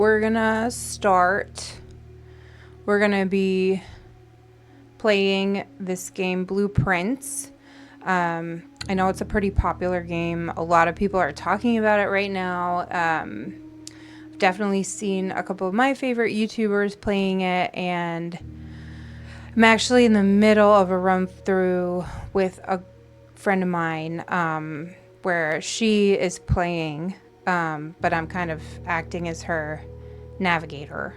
We're gonna start. We're gonna be playing this game, Blueprints. I know it's a pretty popular game. A lot of people are talking about it right now. I've definitely seen a couple of my favorite YouTubers playing it, and I'm actually in the middle of a run through with a friend of mine where she is playing, but I'm kind of acting as her navigator.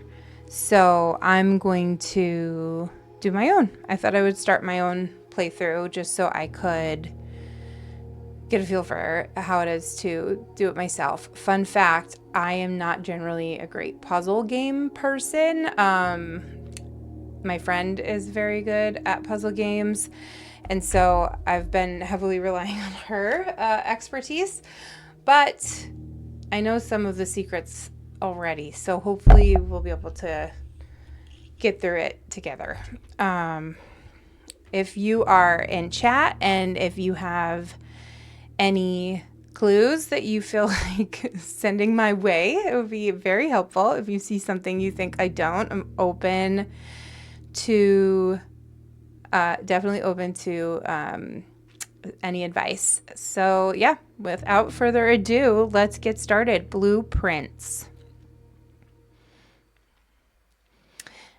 So I'm going to do my own. I thought I would start my own playthrough just so I could get a feel for how it is to do it myself. Fun fact, I am not generally a great puzzle game person. My friend is very good at puzzle games, and so I've been heavily relying on her expertise, but I know some of the secrets already, so hopefully we'll be able to get through it together. If you are in chat and if you have any clues that you feel like sending my way, it would be very helpful. If you see something you think I don't, I'm open to definitely open to any advice. So yeah, without further ado, let's get started. Blueprints.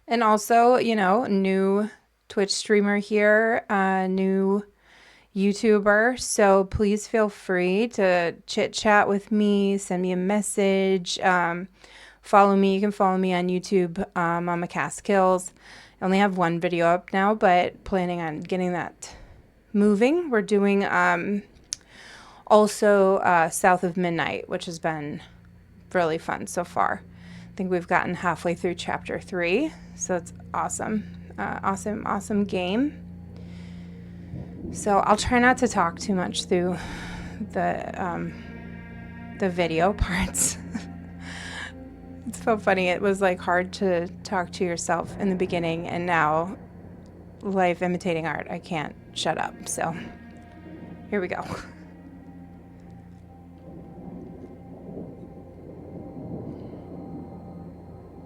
And also, new Twitch streamer here, new YouTuber. So please feel free to chit chat with me, send me a message, follow me. You can follow me on YouTube on McCaskills. I only have one video up now, but planning on getting that moving. We're doing also South of Midnight, which has been really fun so far. I think we've gotten halfway through chapter 3, so it's awesome. Awesome game. So I'll try not to talk too much through the video parts. It's so funny. It was like hard to talk to yourself in the beginning, and now life imitating art. I can't shut up. So here we go.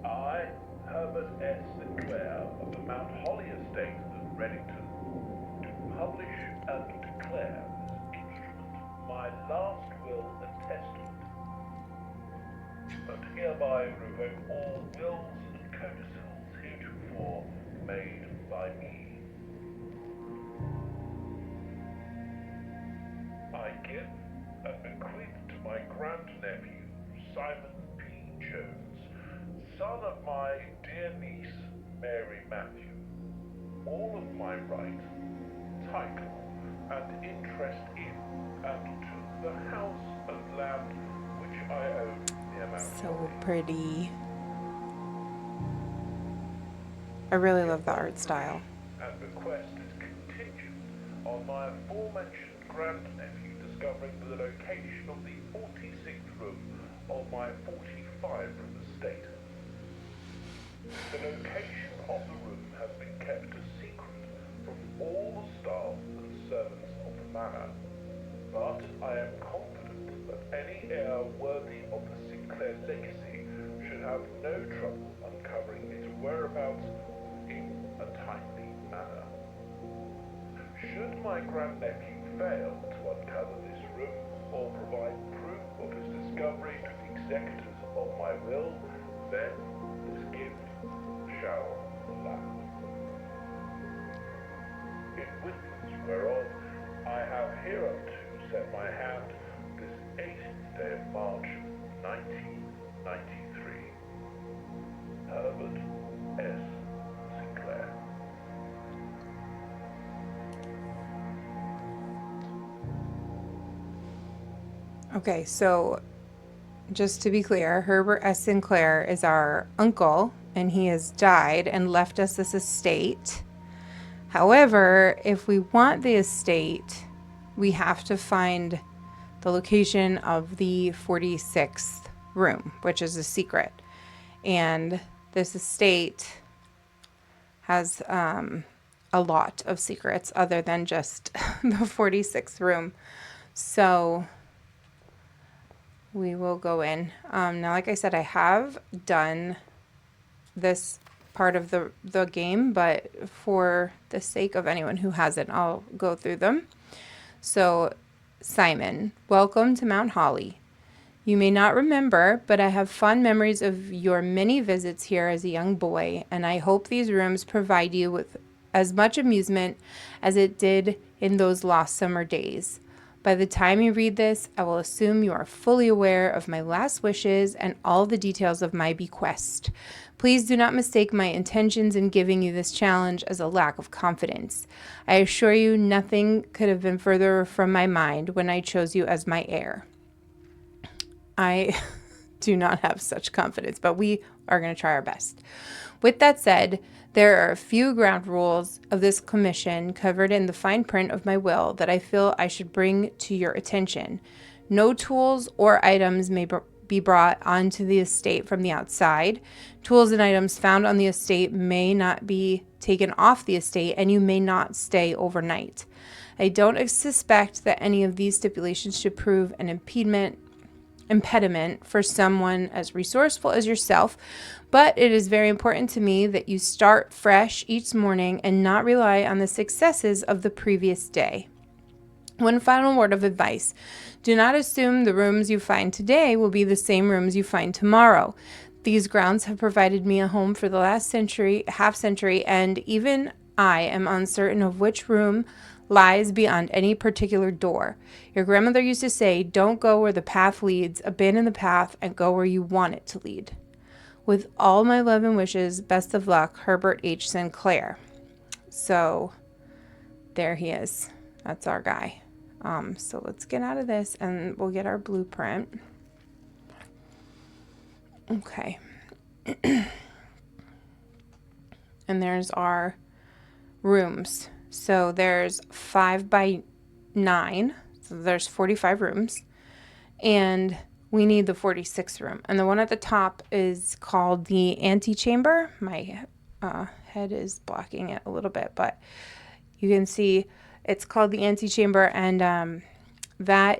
I, Herbert S. Sinclair of the Mount Holly Estate of Reddington, do publish and declare this instrument my last will and testament, and hereby revoke all wills and codicils heretofore made by me. I give and bequeath to my grandnephew, Simon P. Jones, son of my dear niece, Mary Matthew, all of my right, title, and interest in and to the house and land which I own near Mount So Holly. pretty. I really love the art style. And bequest is contingent on my aforementioned grandnephew discovering the location of the 46th room of my 45-room estate. The location of the room has been kept a secret from all the staff and servants of the manor, but I am confident that any heir worthy of the Sinclair legacy should have no trouble uncovering its whereabouts in a timely manner. Should my grandnephew fail to uncover this room or provide proof of his discovery to the executors of my will, then this gift shall lapse. In witness whereof I have hereunto set my hand this 8th day of March, 1993. Herbert S. Sinclair. Okay, so just to be clear, Herbert S. Sinclair is our uncle, and he has died and left us this estate. However, if we want the estate, we have to find the location of the 46th room, which is a secret. And this estate has a lot of secrets other than just the 46th room. So we will go in. Now, like I said, I have done this part of the game, but for the sake of anyone who hasn't, I'll go through them. So, Simon, welcome to Mount Holly. You may not remember, but I have fond memories of your many visits here as a young boy, and I hope these rooms provide you with as much amusement as it did in those lost summer days. By the time you read this, I will assume you are fully aware of my last wishes and all the details of my bequest. Please do not mistake my intentions in giving you this challenge as a lack of confidence. I assure you nothing could have been further from my mind when I chose you as my heir. I do not have such confidence, but we are going to try our best. With that said, there are a few ground rules of this commission covered in the fine print of my will that I feel I should bring to your attention. No tools or items may be brought onto the estate from the outside. Tools and items found on the estate may not be taken off the estate, and you may not stay overnight. I don't suspect that any of these stipulations should prove an impediment for someone as resourceful as yourself, but it is very important to me that you start fresh each morning and not rely on the successes of the previous day. One final word of advice. Do not assume the rooms you find today will be the same rooms you find tomorrow. These grounds have provided me a home for the last half century, and even I am uncertain of which room lies beyond any particular door. Your grandmother used to say, don't go where the path leads, abandon the path, and go where you want it to lead. With all my love and wishes, best of luck, Herbert H. Sinclair. So there he is. That's our guy. So let's get out of this and we'll get our blueprint. Okay. And there's our rooms. So there's 5 by 9. So there's 45 rooms. And we need the 46th room. And the one at the top is called the antechamber. My head is blocking it a little bit, but you can see it's called the antechamber, and that's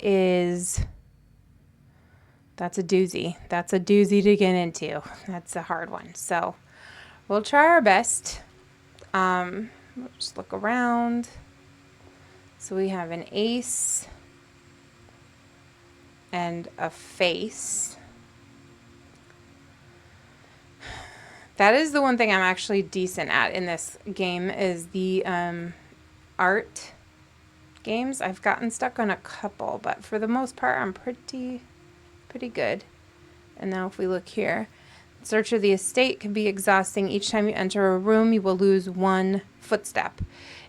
a doozy. That's a doozy to get into. That's a hard one. So we'll try our best. We'll just look around. So we have an ace and a face. That is the one thing I'm actually decent at in this game, is the art games. I've gotten stuck on a couple, but for the most part I'm pretty good. And now if we look here, search of the estate can be exhausting. Each time you enter a room, you will lose 1 footstep.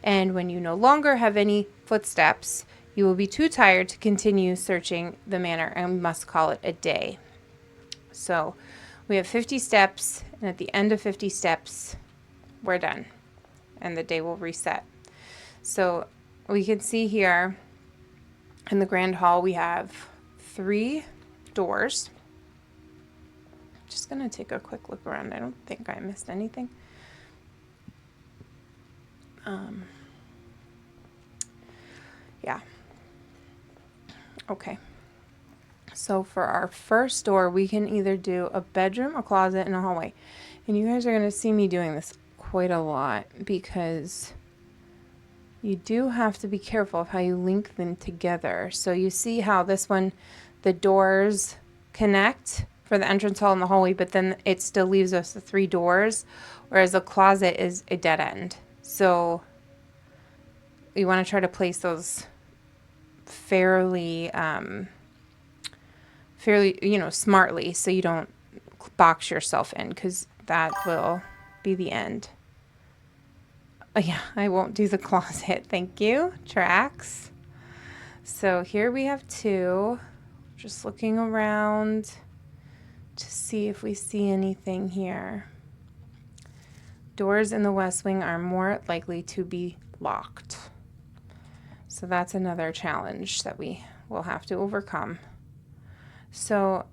And when you no longer have any footsteps, you will be too tired to continue searching the manor and must call it a day. So we have 50 steps, and at the end of 50 steps, we're done. And the day will reset. So we can see here in the Grand Hall, we have 3 doors. Just going to take a quick look around. I don't think I missed anything. Yeah. Okay. So for our first door, we can either do a bedroom, a closet, and a hallway. And you guys are going to see me doing this quite a lot because you do have to be careful of how you link them together. So you see how this one, the doors connect for the entrance hall and the hallway, but then it still leaves us the 3 doors, whereas a closet is a dead end. So you want to try to place those fairly, smartly, so you don't box yourself in, because that will be the end. Yeah, I won't do the closet. Thank you. Tracks. So here we have 2. Just looking around to see if we see anything here. Doors in the west wing are more likely to be locked. So that's another challenge that we will have to overcome. So,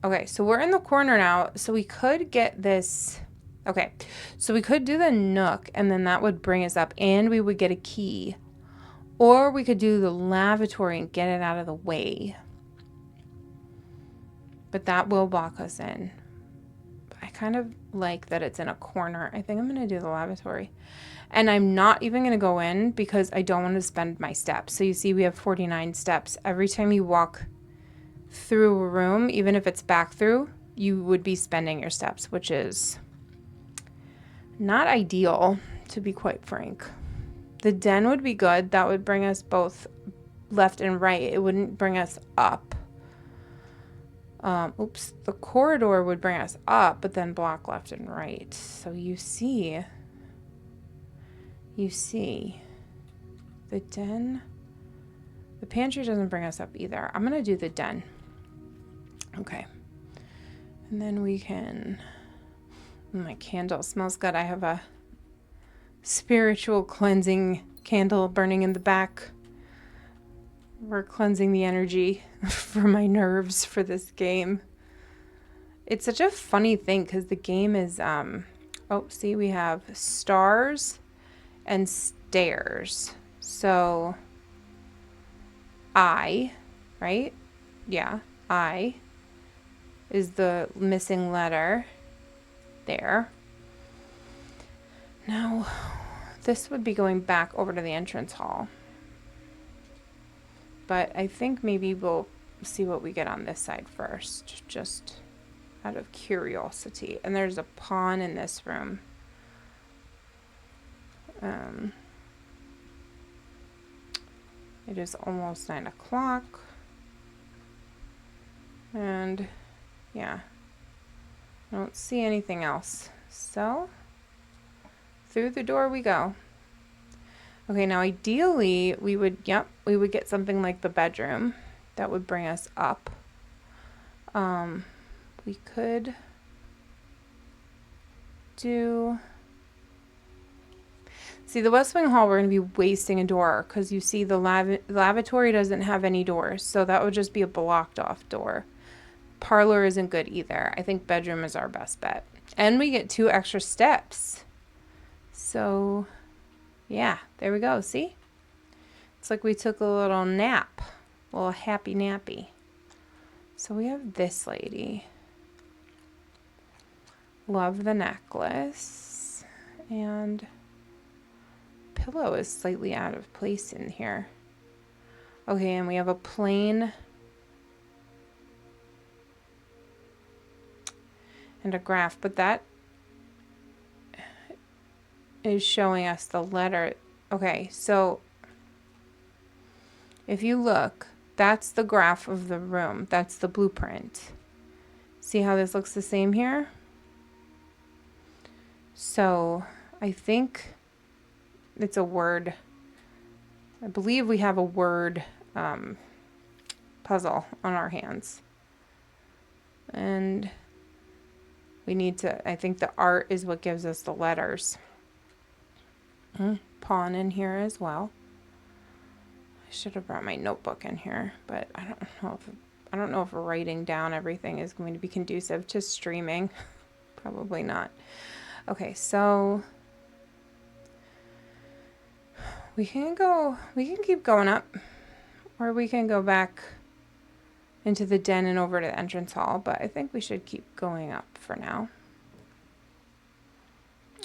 okay, so we're in the corner now. So we could get this. Okay, so we could do the nook, and then that would bring us up, and we would get a key. Or we could do the lavatory and get it out of the way. but that will block us in. I kind of like that it's in a corner. I think I'm going to do the lavatory. And I'm not even going to go in because I don't want to spend my steps. So you see we have 49 steps. Every time you walk through a room, even if it's back through, you would be spending your steps, which is not ideal, to be quite frank. The den would be good. That would bring us both left and right. It wouldn't bring us up. The corridor would bring us up, but then block left and right. So you see, the den, the pantry doesn't bring us up either. I'm going to do the den. Okay. And then we can, my candle smells good. I have a spiritual cleansing candle burning in the back. We're cleansing the energy for my nerves for this game. It's such a funny thing because the game is, see, we have stars and stairs. So, I, right? Yeah, I is the missing letter there. Now, this would be going back over to the entrance hall. But I think maybe we'll see what we get on this side first, just out of curiosity. And there's a pawn in this room. It is almost 9 o'clock. And yeah, I don't see anything else. So through the door we go. Okay, now ideally we would get something like the bedroom that would bring us up. We could do, see, the West Wing Hall, we're going to be wasting a door because you see the lavatory doesn't have any doors, so that would just be a blocked off door. Parlor isn't good either. I think bedroom is our best bet. And we get 2 extra steps. So yeah, there we go. See? It's like we took a little nap, a little happy nappy. So we have this lady. Love the necklace. And pillow is slightly out of place in here. Okay, and we have a plain and a graph, but that is showing us the letter. Okay, so if you look, that's the graph of the room. That's the blueprint. See how this looks the same here? So I think it's a word. I believe we have a word puzzle on our hands. And we need to, I think the art is what gives us the letters. Pawn in here as well. I should have brought my notebook in here, but I don't know if writing down everything is going to be conducive to streaming. Probably not. Okay, so we can keep going up, or we can go back into the den and over to the entrance hall, but I think we should keep going up for now.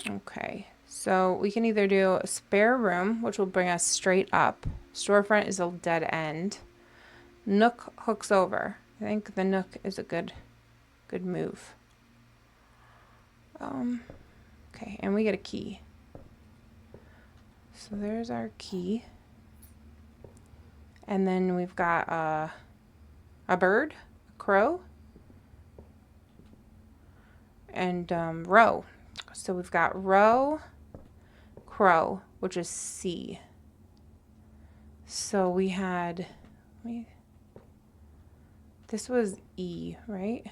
Okay, so we can either do a spare room, which will bring us straight up. Storefront is a dead end. Nook hooks over. I think the nook is a good move. Okay, and we get a key. So there's our key. And then we've got a bird, a crow, and row. So we've got row, crow, which is C. So we had, this was E, right?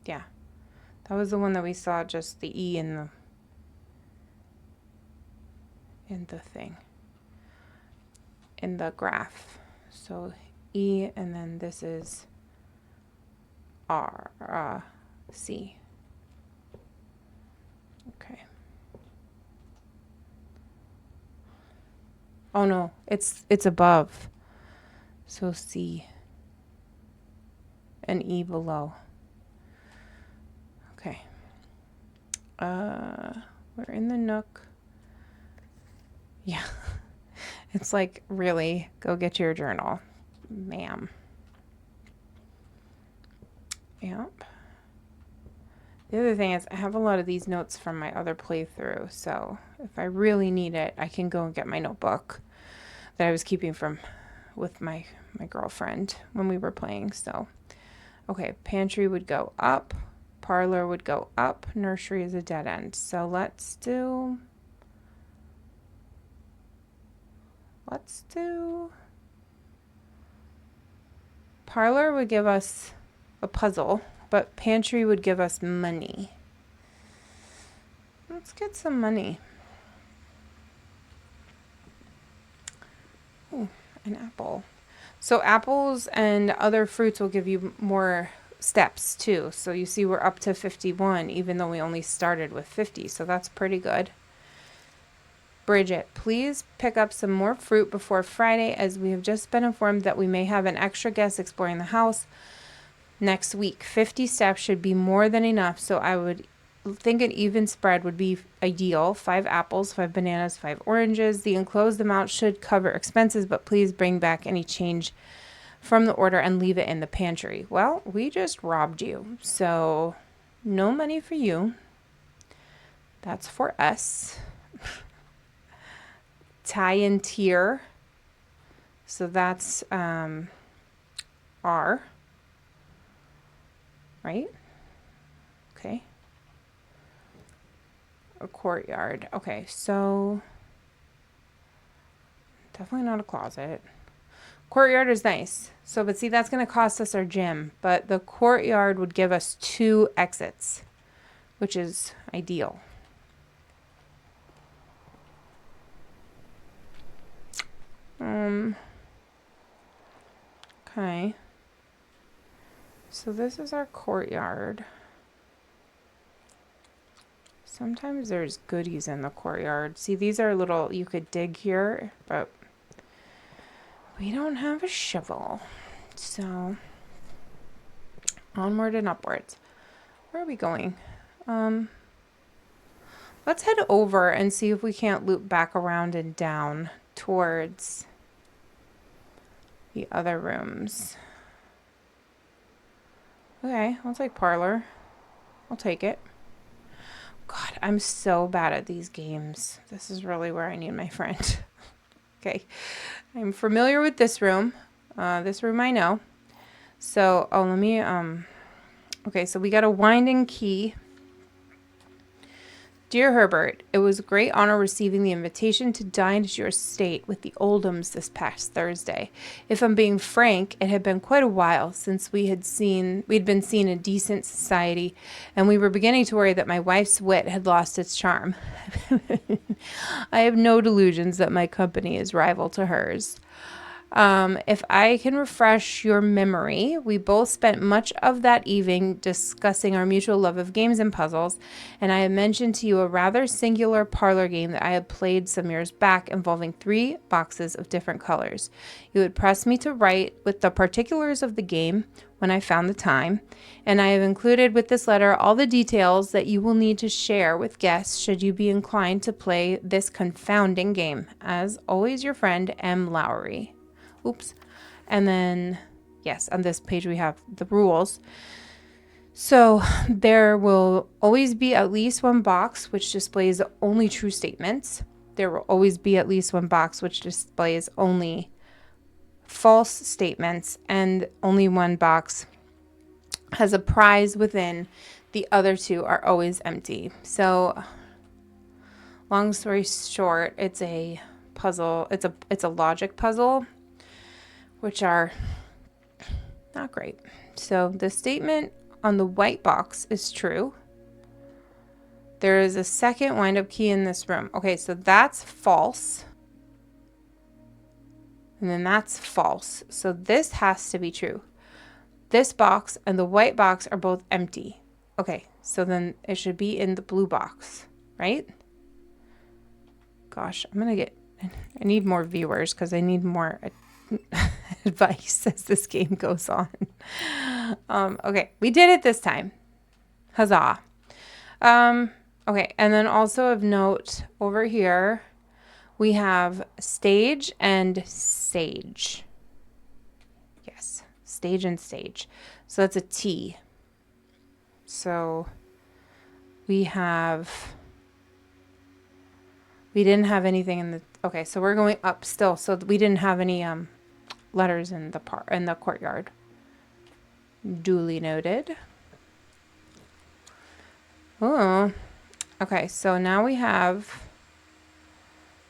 Yeah, that was the one that we saw, just the E in the thing, in the graph. So E, and then this is R, C. Okay. Oh no, it's above. So C and E below. Okay. We're in the Nook. Yeah. It's like, really, go get your journal, ma'am. Yep. The other thing is I have a lot of these notes from my other playthrough, so if I really need it, I can go and get my notebook that I was keeping from with my girlfriend when we were playing. So, okay, pantry would go up, parlor would go up, nursery is a dead end. So let's do parlor would give us a puzzle, but pantry would give us money. Let's get some money. Ooh, an apple. So apples and other fruits will give you more steps too. So you see we're up to 51, even though we only started with 50. So that's pretty good. Bridget, please pick up some more fruit before Friday, as we have just been informed that we may have an extra guest exploring the house next week. 50 steps should be more than enough, so I would think an even spread would be ideal. 5 apples, 5 bananas, 5 oranges. The enclosed amount should cover expenses, but please bring back any change from the order and leave it in the pantry. Well, we just robbed you, so no money for you. That's for us. Tie and tier. So that's R. Right? Okay. A courtyard. Okay, so definitely not a closet. Courtyard is nice. So, but see, that's going to cost us our gym. But the courtyard would give us 2 exits, which is ideal. Okay. So this is our courtyard. Sometimes there's goodies in the courtyard. See, these are little, you could dig here, but we don't have a shovel. So, onward and upwards. Where are we going? Let's head over and see if we can't loop back around and down towards the other rooms. Okay, I'll take parlor. I'll take it. God, I'm so bad at these games. This is really where I need my friend. Okay, I'm familiar with this room. This room I know. So, oh, let me, okay, so we got a winding key. Dear Herbert, it was a great honor receiving the invitation to dine at your estate with the Oldhams this past Thursday. If I'm being frank, it had been quite a while since we'd been seen in decent society, and we were beginning to worry that my wife's wit had lost its charm. I have no delusions that my company is rival to hers. If I can refresh your memory, we both spent much of that evening discussing our mutual love of games and puzzles, and I had mentioned to you a rather singular parlor game that I had played some years back involving 3 boxes of different colors. You had pressed me to write with the particulars of the game when I found the time, and I have included with this letter all the details that you will need to share with guests should you be inclined to play this confounding game. As always, your friend, M. Lowry. Oops. And then, yes, on this page we have the rules. So there will always be at least one box which displays only true statements. There will always be at least one box which displays only false statements, and only one box has a prize within. The other 2 are always empty. So long story short, it's a puzzle. It's a logic puzzle, which are not great. So the statement on the white box is true. There is a second wind-up key in this room. Okay, so that's false. And then that's false. So this has to be true. This box and the white box are both empty. Okay, so then it should be in the blue box, right? Gosh, I need more viewers because I need more advice as this game goes on. Okay, we did it this time. Huzzah. Okay, and then also of note over here, we have stage and sage. Yes, stage and stage. So that's a T. So we didn't have anything in the, okay, so we're going up still. So we didn't have any letters in the courtyard. Duly noted. Oh, okay, so now we have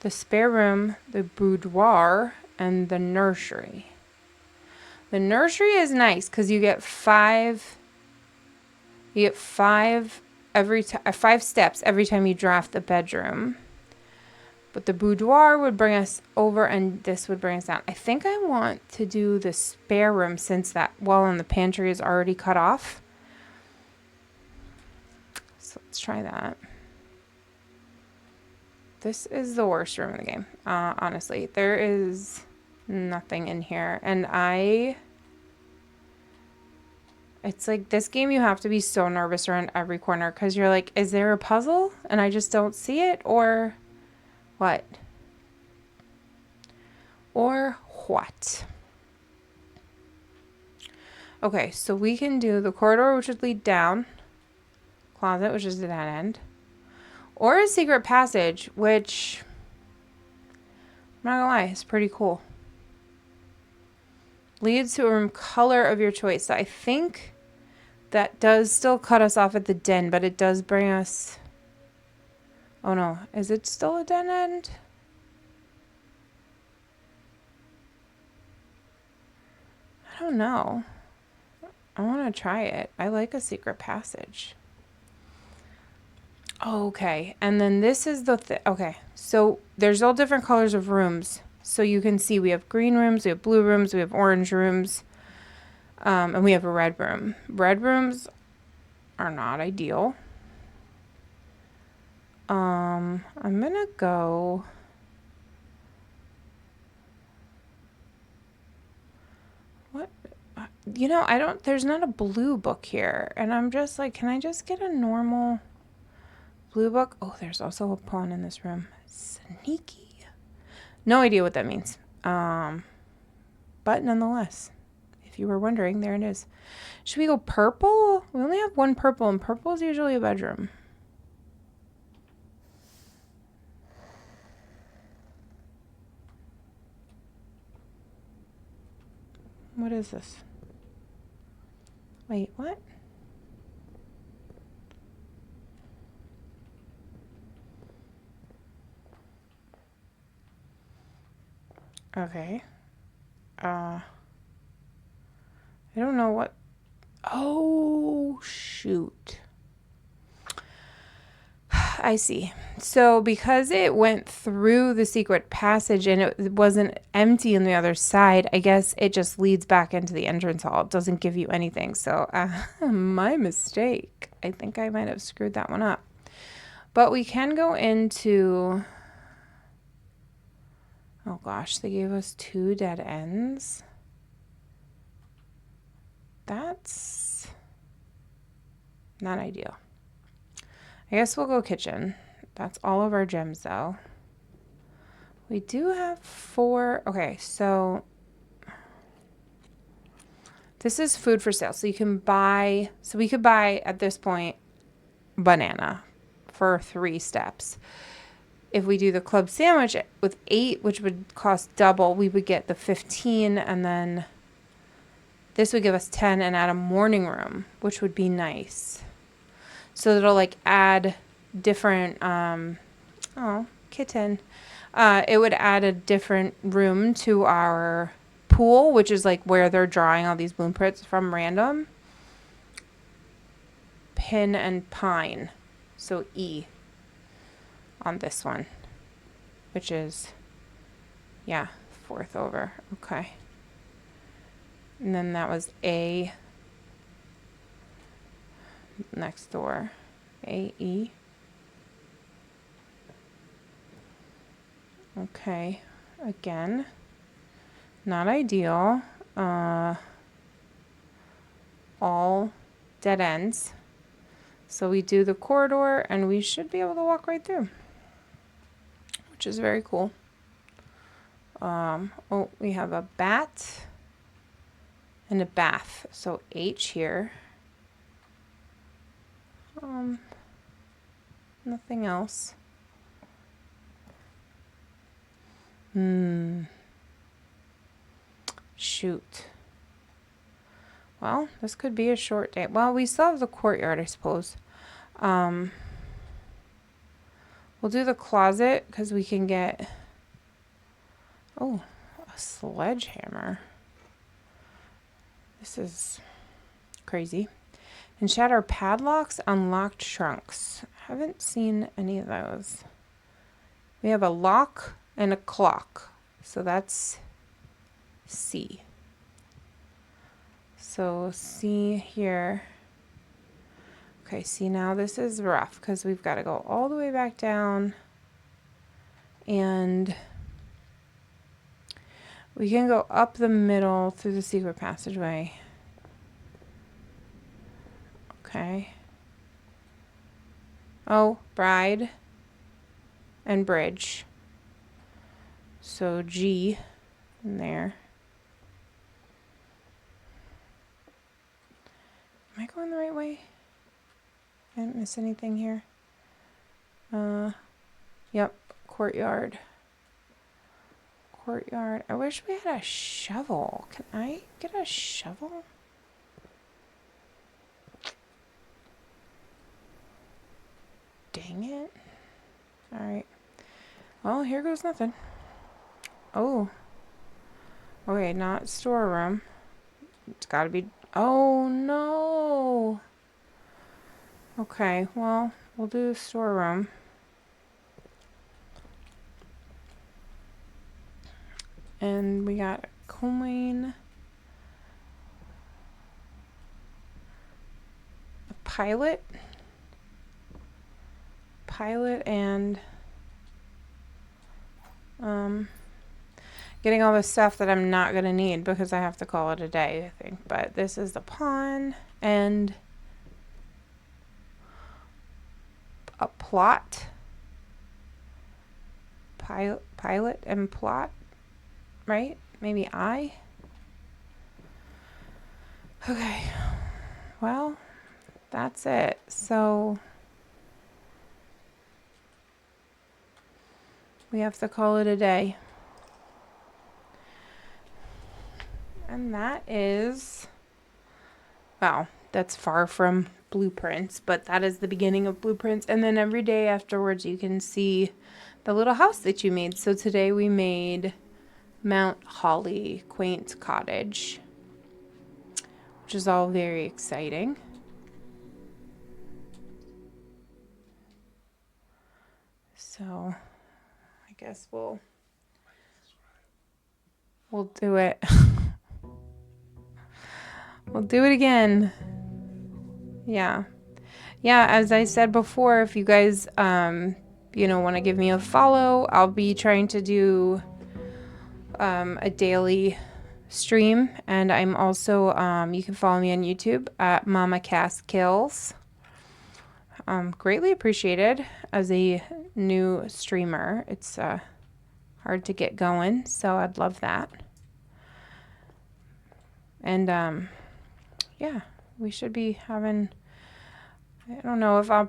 the spare room, the boudoir, and the nursery. The nursery is nice because you get five five steps every time you draft the bedroom. But the boudoir would bring us over and this would bring us down. I think I want to do the spare room since that wall in the pantry is already cut off. So let's try that. This is the worst room in the game. Honestly, there is nothing in here. And it's like this game, you have to be so nervous around every corner because you're like, is there a puzzle? And I just don't see it, or what? Or what? Okay, so we can do the corridor, which would lead down. Closet, which is the dead end. Or a secret passage, which, I'm not gonna lie, is pretty cool. Leads to a room color of your choice. So I think that does still cut us off at the den, but it does bring us... Oh no, is it still a dead end? I don't know. I want to try it. I like a secret passage. Okay, and then this is the okay, so there's all different colors of rooms. So you can see we have green rooms, we have blue rooms, we have orange rooms, and we have a red room. Red rooms are not ideal. I'm gonna go... What? You know, there's not a blue book here, and I'm just like, can I just get a normal... Blue book. Oh, there's also a pawn in this room. Sneaky. No idea what that means. But nonetheless, if you were wondering, there it is. Should we go purple? We only have one purple, and purple is usually a bedroom. What is this? Wait, what? Okay. I don't know what... Oh, shoot. I see. So because it went through the secret passage and it wasn't empty on the other side, I guess it just leads back into the entrance hall. It doesn't give you anything. So my mistake. I think I might have screwed that one up. But we can go into... Oh gosh, they gave us 2 dead ends. That's not ideal. I guess we'll go kitchen. That's all of our gems though. We do have 4. Okay, so this is food for sale. So you can buy, so we could buy at this point banana for 3 steps. If we do the club sandwich with 8, which would cost double, we would get the 15, and then this would give us 10 and add a morning room, which would be nice. So it'll like add different, oh, kitten. It would add a different room to our pool, which is like where they're drawing all these blueprints from random. Pin and pine. So E on this one, which is, yeah, 4th over. Okay. And then that was A next door. A-E. Okay. Again. not ideal. All dead ends. So we do the corridor and we should be able to walk right through, which is very cool. Oh, we have a bat and a bath. So H here. Nothing else. Shoot. Well, this could be a short day. Well, we still have the courtyard, I suppose. We'll do the closet because we can get... Oh, a sledgehammer. This is crazy. And shatter padlocks, unlocked trunks. Haven't seen any of those. We have a lock and a clock. So that's C. So C here. Okay, see now this is rough because we've got to go all the way back down. And we can go up the middle through the secret passageway. Okay. Oh, bride and bridge. So G in there. Am I going the right way? I didn't miss anything here. Yep, courtyard. Courtyard. I wish we had a shovel. Can I get a shovel? Dang it. Alright. Well, here goes nothing. Oh. Okay, not storeroom. It's gotta be... Oh, no. Okay, well, we'll do storeroom. And we got a coin. A pilot. Pilot and... getting all the stuff that I'm not going to need because I have to call it a day, I think. But this is the pawn and a plot. Pilot and plot, right? Maybe I? Okay. Well, that's it. So we have to call it a day. And that is, well, that's far from blueprints, but that is the beginning of blueprints. And then every day afterwards, you can see the little house that you made. So today we made Mount Holly Quaint Cottage, which is all very exciting. So I guess we'll do it. We'll do it again. Yeah. Yeah, as I said before, if you guys, want to give me a follow, I'll be trying to do a daily stream. And I'm also, you can follow me on YouTube at Mama Cass Kills. Greatly appreciated as a new streamer. It's hard to get going, so I'd love that. And yeah, we should be having, I don't know if I'm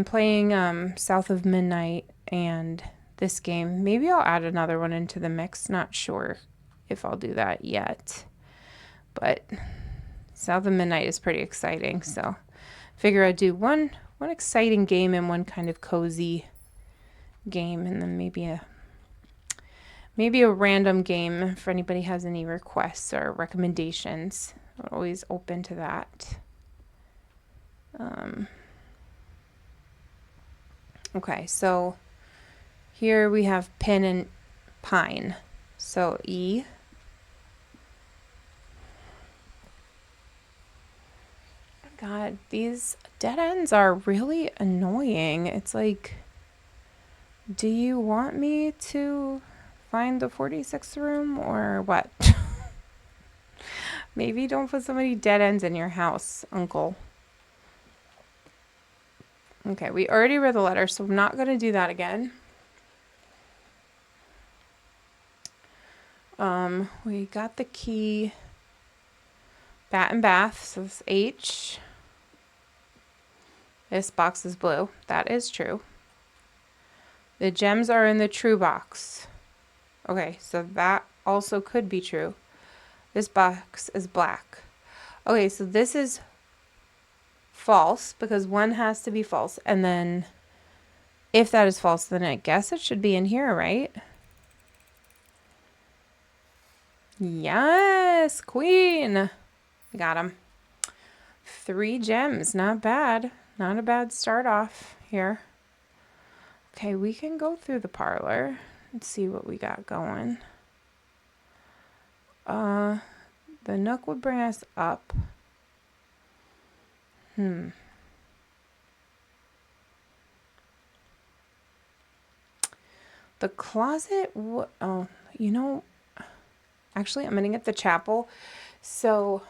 playing South of Midnight and this game. Maybe I'll add another one into the mix. Not sure if I'll do that yet. But South of Midnight is pretty exciting, so figure I'd do one exciting game and one kind of cozy game, and then maybe a random game if anybody has any requests or recommendations. I'm always open to that. Okay, so here we have pin and pine. So E. God, these dead ends are really annoying. It's like, do you want me to find the 46th room or what? Maybe don't put so many dead ends in your house, Uncle. Okay, we already read the letter, so I'm not going to do that again. We got the key. Bat and bath, so it's H. This box is blue. That is true. The gems are in the true box. Okay, so that also could be true. This box is black. Okay, so this is false because one has to be false. And then if that is false, then I guess it should be in here, right? Yes, queen. Got him. 3 gems, not bad. Not a bad start off here. Okay, we can go through the parlor and see what we got going. The nook would bring us up. The closet, oh, you know, actually I'm gonna get the chapel. So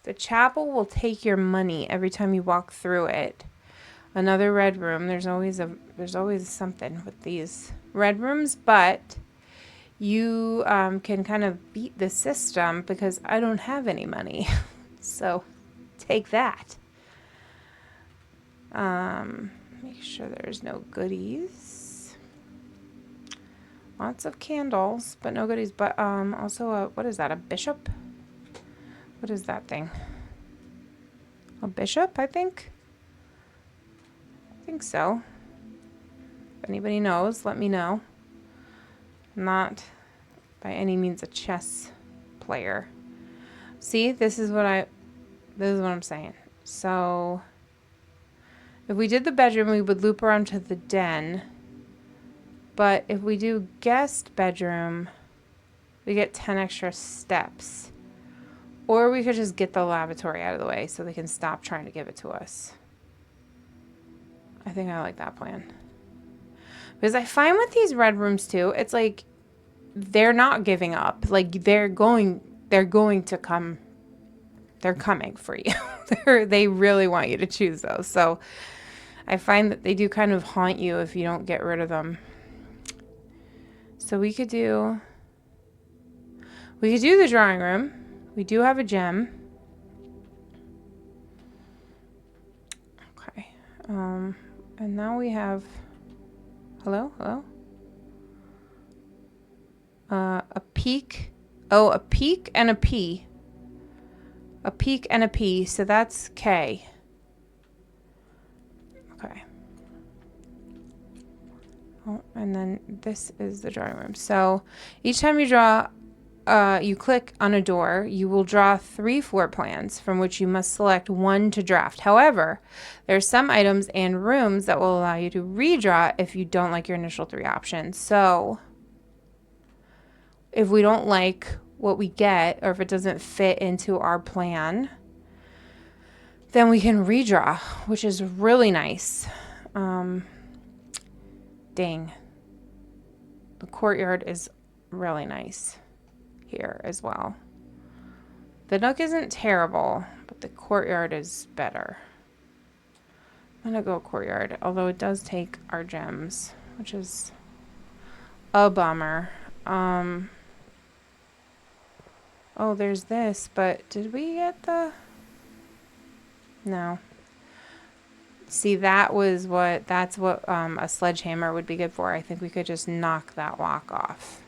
the chapel will take your money every time you walk through it. Another red room. There's always something with these red rooms, but you can kind of beat the system because I don't have any money. So take that. Make sure there's no goodies. Lots of candles, but no goodies. But also, what is that? A bishop? What is that thing? A bishop, I think. I think so. If anybody knows, let me know. I'm not by any means a chess player. See, this is what I'm saying. So if we did the bedroom, we would loop around to the den. But if we do guest bedroom, we get 10 extra steps. Or we could just get the lavatory out of the way so they can stop trying to give it to us. I think I like that plan. Because I find with these red rooms too, it's like they're not giving up. Like they're going to come. They're coming for you. They really want you to choose those. So I find that they do kind of haunt you if you don't get rid of them. So we could do the drawing room. We do have a gem. Okay. And now we have hello? A peak. Oh, a peak and a P. A peak and a P, so that's K. Okay. Oh, and then this is the drawing room. So each time you draw, you click on a door, you will draw 3 floor plans from which you must select one to draft. However, there are some items and rooms that will allow you to redraw if you don't like your initial 3 options. So if we don't like what we get or if it doesn't fit into our plan, then we can redraw, which is really nice. Dang. The courtyard is really nice here as well. The nook isn't terrible, but the courtyard is better. I'm gonna go courtyard, although it does take our gems, which is a bummer. Oh, there's this, but did we get the... No. See, that's what a sledgehammer would be good for. I think we could just knock that lock off,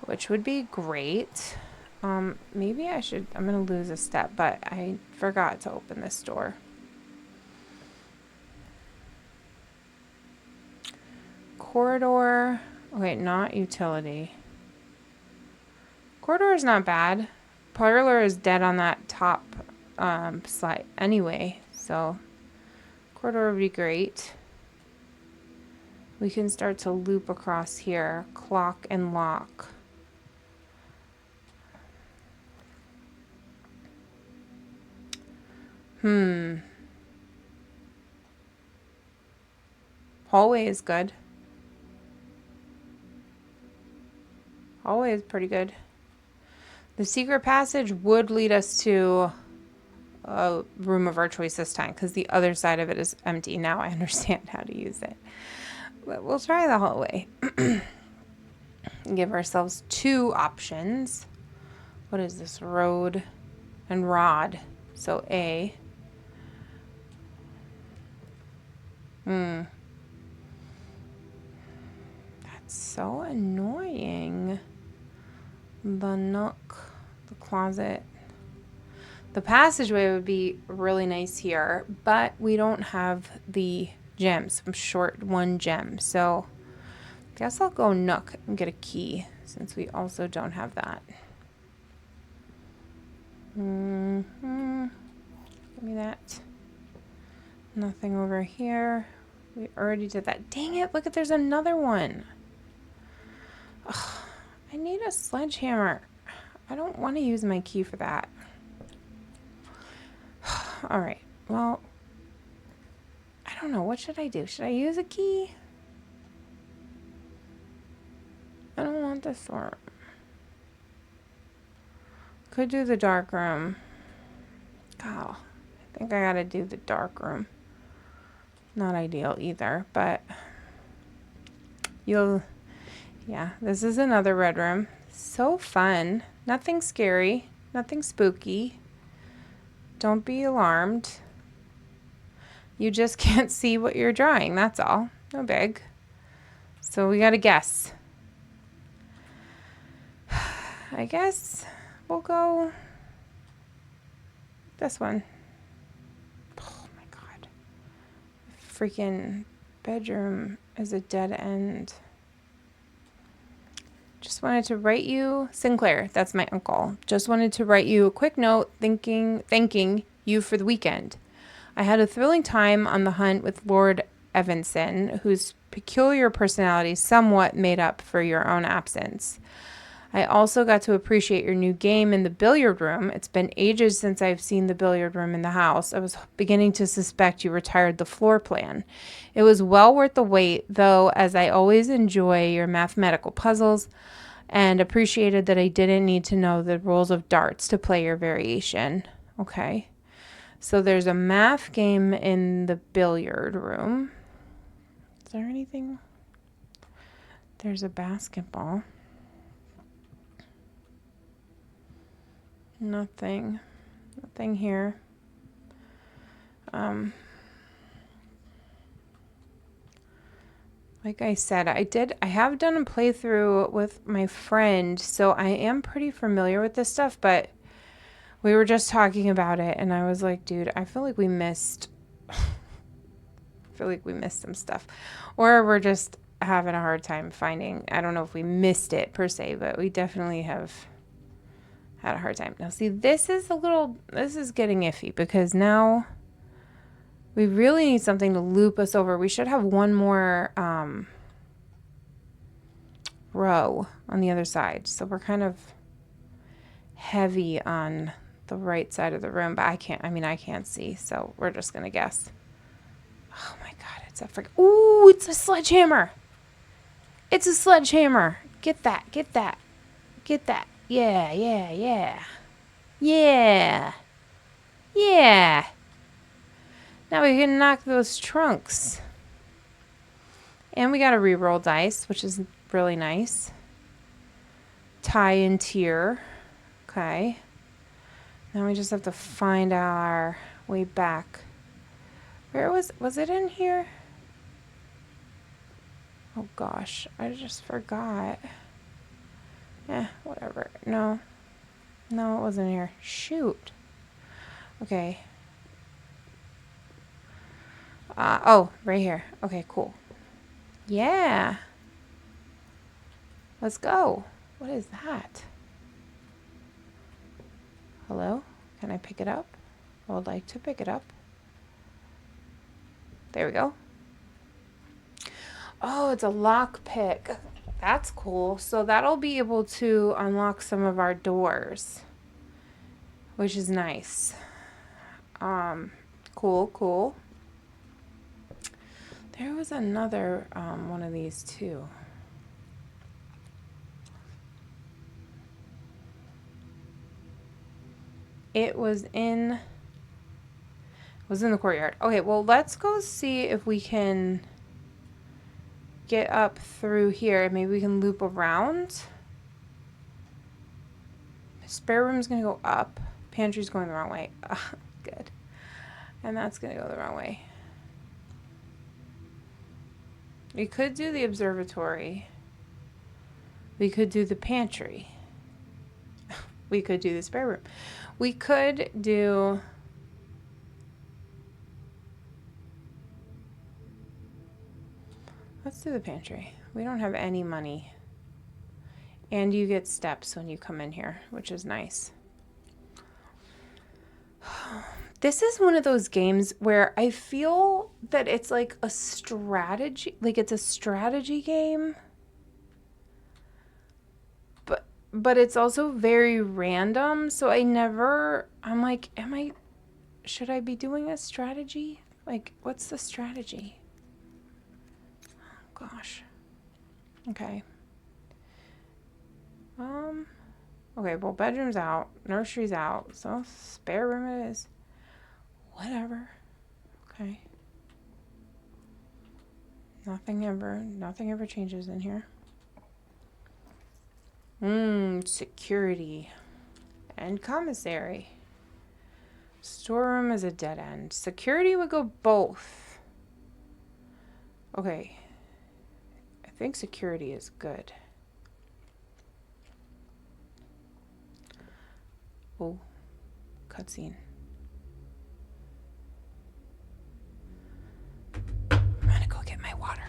which would be great. Maybe I'm going to lose a step, but I forgot to open this door. Corridor. Okay, not utility. Corridor is not bad. Parlor is dead on that top slide anyway, so corridor would be great. We can start to loop across here. Clock and lock. Hallway is good. Always pretty good. The secret passage would lead us to a room of our choice this time because the other side of it is empty. Now I understand how to use it. But we'll try the hallway. Give ourselves 2 options. What is this? Road and rod. So A. That's so annoying. The nook, the closet. The passageway would be really nice here, but we don't have the gems. I'm short 1 gem, so I guess I'll go nook and get a key since we also don't have that. Give me that. Nothing over here. We already did that. Dang it, look at there's another one. Ugh, I need a sledgehammer. I don't want to use my key for that. All right, well, I don't know. What should I do? Should I use a key? I don't want the store. Could do the dark room. Oh, I think I gotta do the dark room. Not ideal either, but yeah, this is another red room. So fun. Nothing scary, nothing spooky. Don't be alarmed. You just can't see what you're drawing, that's all. No big. So we gotta guess. I guess we'll go this one. Oh my god. Freaking bedroom is a dead end. Just wanted to write you, Sinclair, that's my uncle. Just wanted to write you a quick note thanking you for the weekend. I had a thrilling time on the hunt with Lord Evanson, whose peculiar personality somewhat made up for your own absence. I also got to appreciate your new game in the billiard room. It's been ages since I've seen the billiard room in the house. I was beginning to suspect you retired the floor plan. It was well worth the wait, though, as I always enjoy your mathematical puzzles and appreciated that I didn't need to know the rules of darts to play your variation. Okay. So there's a math game in the billiard room. Is there anything? There's a basketball. Nothing here. Like I said, I have done a playthrough with my friend, so I am pretty familiar with this stuff, but we were just talking about it and I was like, dude, I feel like we missed some stuff, or we're just having a hard time finding. I don't know if we missed it per se, but we definitely have had a hard time. Now see, this is getting iffy because now we really need something to loop us over. We should have one more row on the other side. So we're kind of heavy on the right side of the room, but I can't see. So we're just going to guess. Oh my God, it's a ooh, it's a sledgehammer. It's a sledgehammer. Get that. Yeah. Now we can knock those trunks. And we got a reroll dice, which is really nice. Tie and tier. Okay. Now we just have to find our way back. Where was it in here? Oh gosh, I just forgot. Whatever. No, it wasn't here. Shoot. Okay. Oh, right here. Okay, cool. Yeah. Let's go. What is that? Hello? Can I pick it up? I would like to pick it up. There we go. Oh, it's a lock pick. That's cool. So that'll be able to unlock some of our doors, which is nice. Cool. There was another one of these too. It was in the courtyard. Okay, well, let's go see if we can get up through here. Maybe we can loop around. Spare room's gonna go up. Pantry's going the wrong way. Good. And that's gonna go the wrong way. We could do the observatory. We could do the pantry. We could do the spare room. We could do... Let's do the pantry. We don't have any money. And you get steps when you come in here, which is nice. This is one of those games where I feel that it's like a strategy, like it's a strategy game. But it's also very random, so I'm like, should I be doing a strategy? Like, what's the strategy? Oh, gosh. Okay. Okay, well, bedroom's out, nursery's out, so spare room it is. Whatever. Okay. Nothing ever changes in here. Security. And commissary. Storeroom is a dead end. Security would go both. Okay. I think security is good. Oh. Cutscene. I'm gonna go get my water.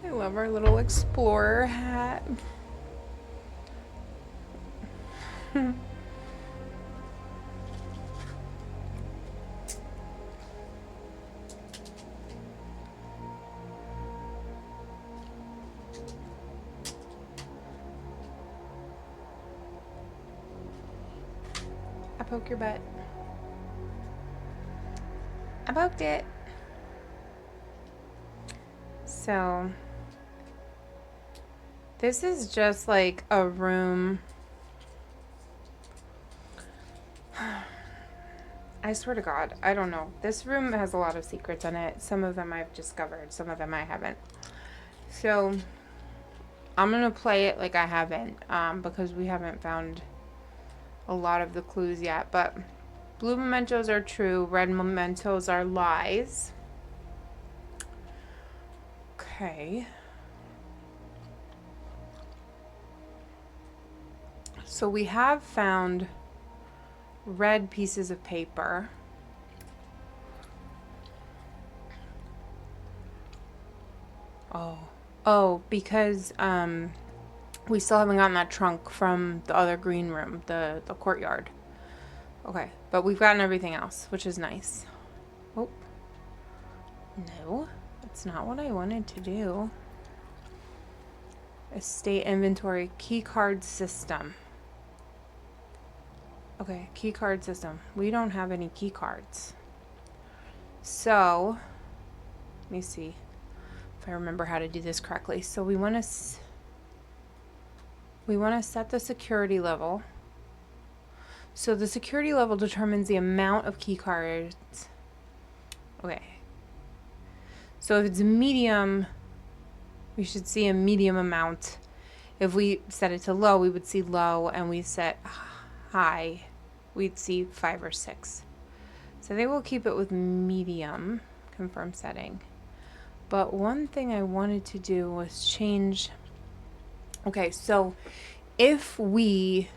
I love our little explorer hat. I poke your butt. I poked it. So, this is just like a room. I swear to God, I don't know. This room has a lot of secrets in it. Some of them I've discovered, some of them I haven't. So, I'm gonna play it like I haven't, because we haven't found a lot of the clues yet. But blue mementos are true, red mementos are lies. Okay. So we have found red pieces of paper. Oh, because we still haven't gotten that trunk from the other green room, the courtyard. Okay, but we've gotten everything else, which is nice. Oh. No, that's not what I wanted to do. Estate inventory, key card system. Okay, key card system. We don't have any key cards. So, let me see if I remember how to do this correctly. So we want to set the security level. So the security level determines the amount of key cards. Okay. So if it's medium, we should see a medium amount. If we set it to low, we would see low, and we set high, we'd see 5 or 6. So they will keep it with medium. confirm setting. But one thing I wanted to do was change. Okay, so if we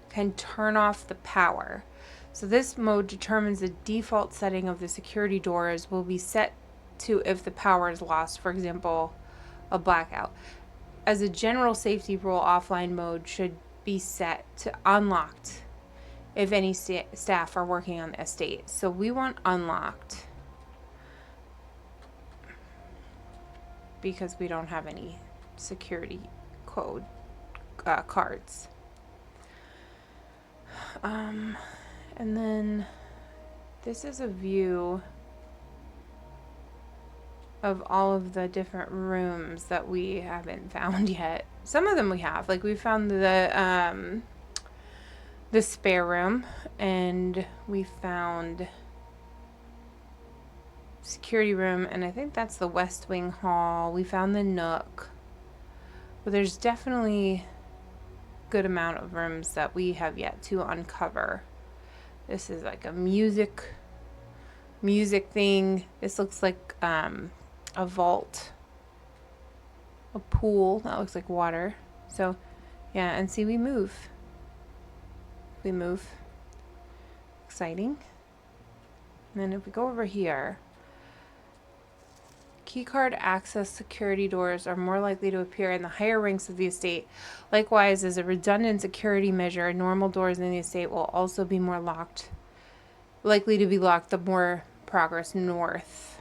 can turn off the power. So this mode determines the default setting of the security doors will be set to if the power is lost, for example, a blackout. As a general safety rule, offline mode should be set to unlocked if any staff are working on the estate. So we want unlocked because we don't have any security code cards. And then this is a view of all of the different rooms that we haven't found yet. Some of them we have. Like we found the spare room, and we found security room, and I think that's the West Wing Hall. We found the Nook. But there's definitely good amount of rooms that we have yet to uncover. This is like a music thing. This looks like a vault, a pool that looks like water. So yeah, and see, we move, exciting. And then if we go over here, keycard access security doors are more likely to appear in the higher ranks of the estate. Likewise, as a redundant security measure, normal doors in the estate will also be more likely to be locked the more progress north.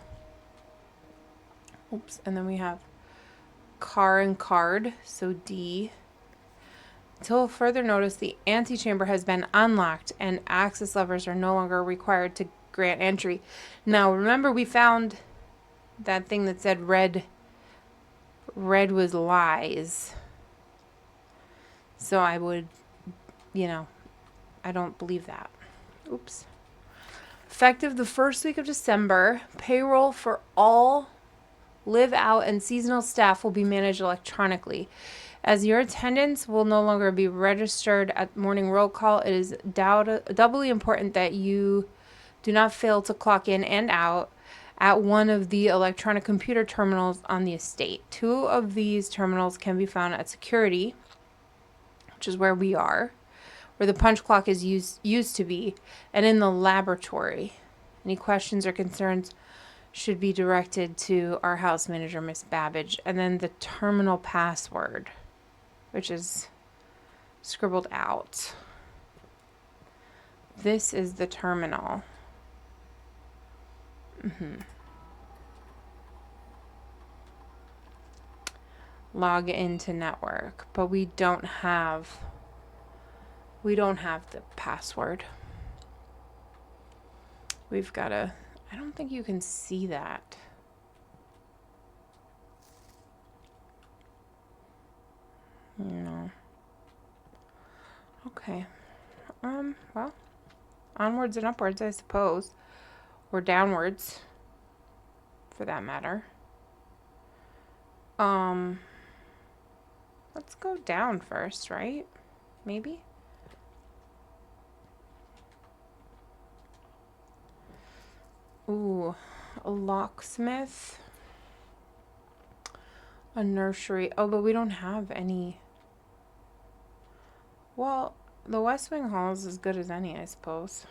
Oops, and then we have car and card, so D. Until further notice, the antechamber has been unlocked and access levers are no longer required to grant entry. Now, remember we found that thing that said red was lies. So I would, I don't believe that. Oops. Effective the first week of December, payroll for all live out and seasonal staff will be managed electronically. As your attendance will no longer be registered at morning roll call, it is doubly important that you do not fail to clock in and out at one of the electronic computer terminals on the estate. 2 of these terminals can be found at security, which is where we are, where the punch clock is used to be, and in the laboratory. Any questions or concerns should be directed to our house manager, Miss Babbage. And then the terminal password, which is scribbled out. This is the terminal. Log into network, but we don't have the password. We've got to, I don't think you can see that. No. Okay. Well, onwards and upwards, I suppose. Or downwards, for that matter. Let's go down first, right? Maybe? Ooh, a locksmith. A nursery. Oh, but we don't have any. Well, the West Wing Hall is as good as any, I suppose.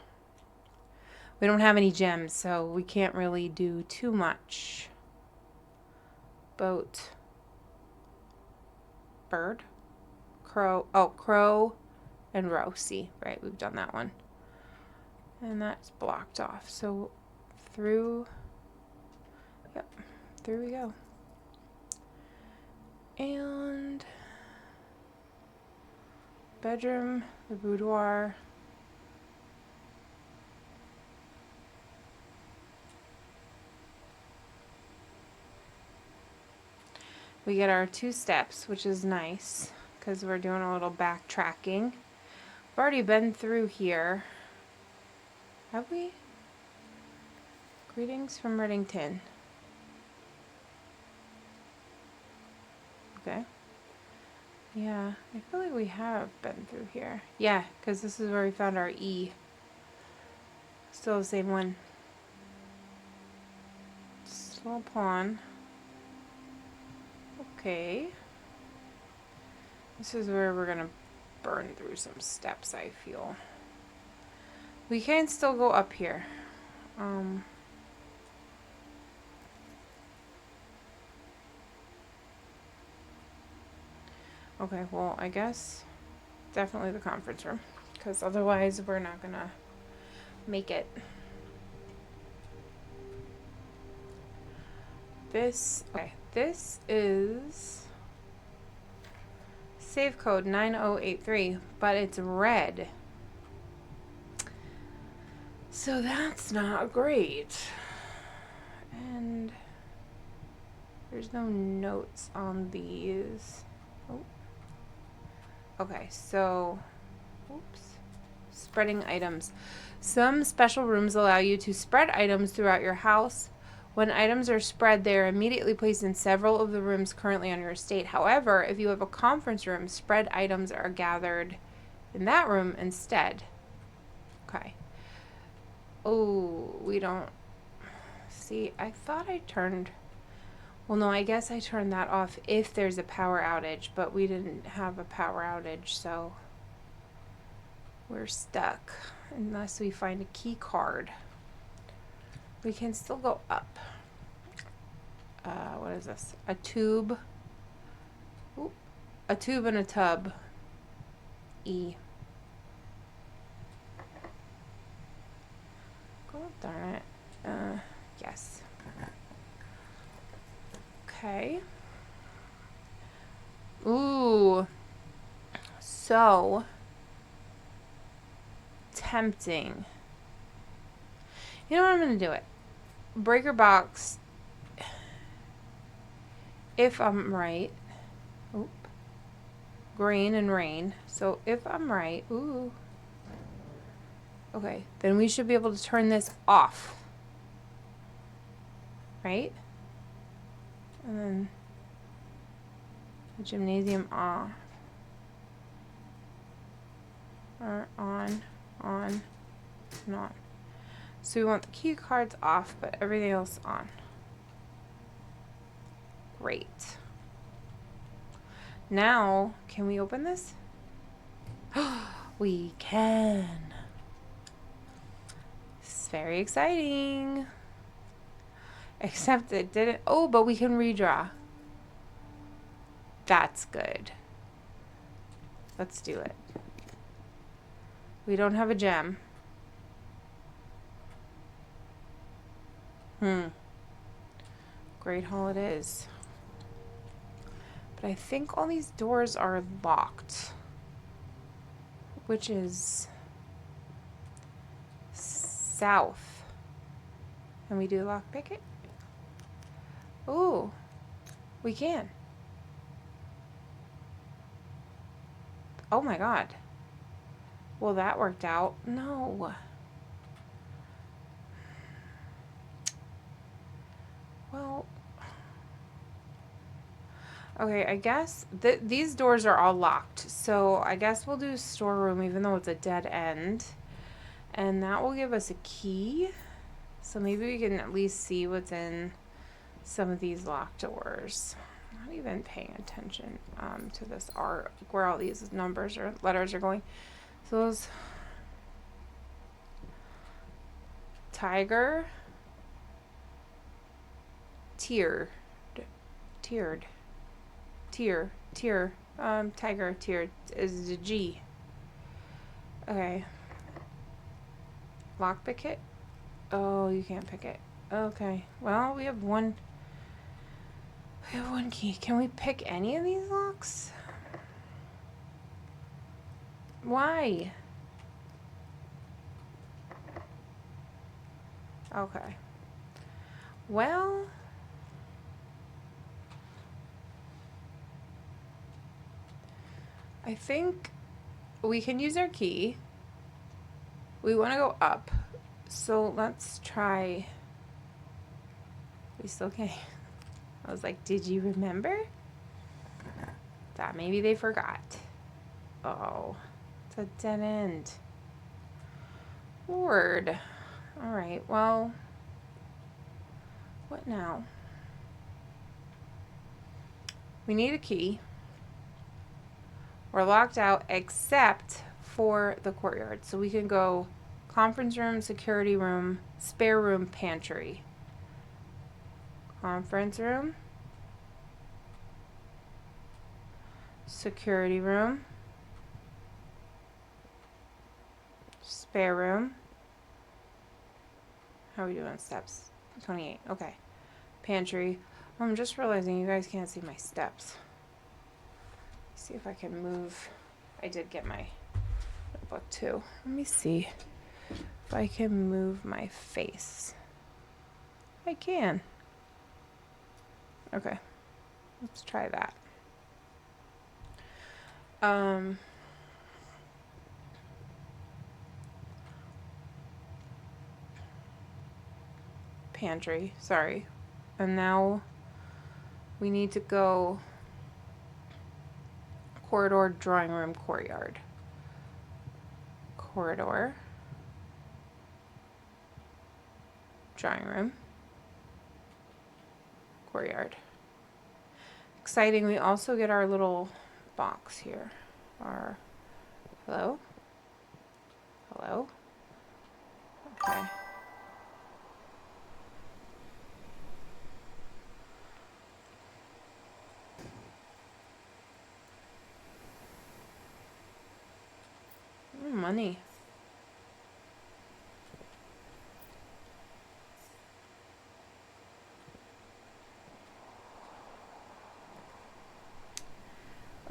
We don't have any gems, so we can't really do too much. Boat. Bird. Crow. Oh, crow and row. See, right, we've done that one. And that's blocked off. So through. Yep, through we go. And bedroom, the boudoir. We get our 2 steps, which is nice because we're doing a little backtracking. I've already been through here. Have we? Greetings from Reddington. Okay. Yeah, I feel like we have been through here. Yeah, because this is where we found our E. Still the same one. Small pawn. Okay. This is where we're gonna burn through some steps, I feel. We can still go up here. Okay, well, I guess definitely the conference room, because otherwise we're not gonna make it. Okay, this is save code 9083, but it's red. So that's not great. And there's no notes on these. Oh. Okay, so, oops. Spreading items. Some special rooms allow you to spread items throughout your house. When items are spread, they are immediately placed in several of the rooms currently on your estate. However, if you have a conference room, spread items are gathered in that room instead. Okay. Oh, we don't... See, I thought I turned... Well, no, I guess I turned that off if there's a power outage, but we didn't have a power outage, so we're stuck unless we find a key card. We can still go up. What is this? A tube. Ooh, a tube and a tub. E. God darn it. Yes. Okay. Ooh. So tempting. You know what, I'm gonna do it. Breaker box. If I'm right. Oop. Grain and rain. So if I'm right. Ooh. Okay. Then we should be able to turn this off. Right? And then the gymnasium off. Or on, and on. So we want the key cards off, but everything else on. Great. Now, can we open this? We can. It's very exciting. Except it didn't. Oh, but we can redraw. That's good. Let's do it. We don't have a gem. Great Hall it is. But I think all these doors are locked. Which is south. Can we do lockpick it? Ooh, we can. Oh my god. Well, that worked out. No. Well. Okay, I guess these doors are all locked. So I guess we'll do storeroom even though it's a dead end. And that will give us a key. So maybe we can at least see what's in some of these locked doors. I'm not even paying attention to this art, where all these numbers or letters are going. So those... Tiger. Tier. Tier. Tiger, tier is the G. Okay. Lockpick it? Oh, you can't pick it. Okay. Well, we have one key. Can we pick any of these locks? Why? Okay. Well... I think we can use our key. We want to go up. So let's try... We still can't... I was like, did you remember? Thought maybe they forgot. Oh, it's a dead end. Lord. Alright, well... What now? We need a key. We're locked out except for the courtyard. So we can go conference room, security room, spare room, pantry. Conference room. Security room. Spare room. How are we doing steps? 28. Okay. Pantry. I'm just realizing you guys can't see my steps. See if I can move. I did get my notebook too. Let me see if I can move my face. I can. Okay. Let's try that. Pantry. Sorry. And now we need to go corridor, drawing room, courtyard. Corridor. Drawing room. Courtyard. Exciting. We also get our little box here. Our hello? Hello? Okay. Money.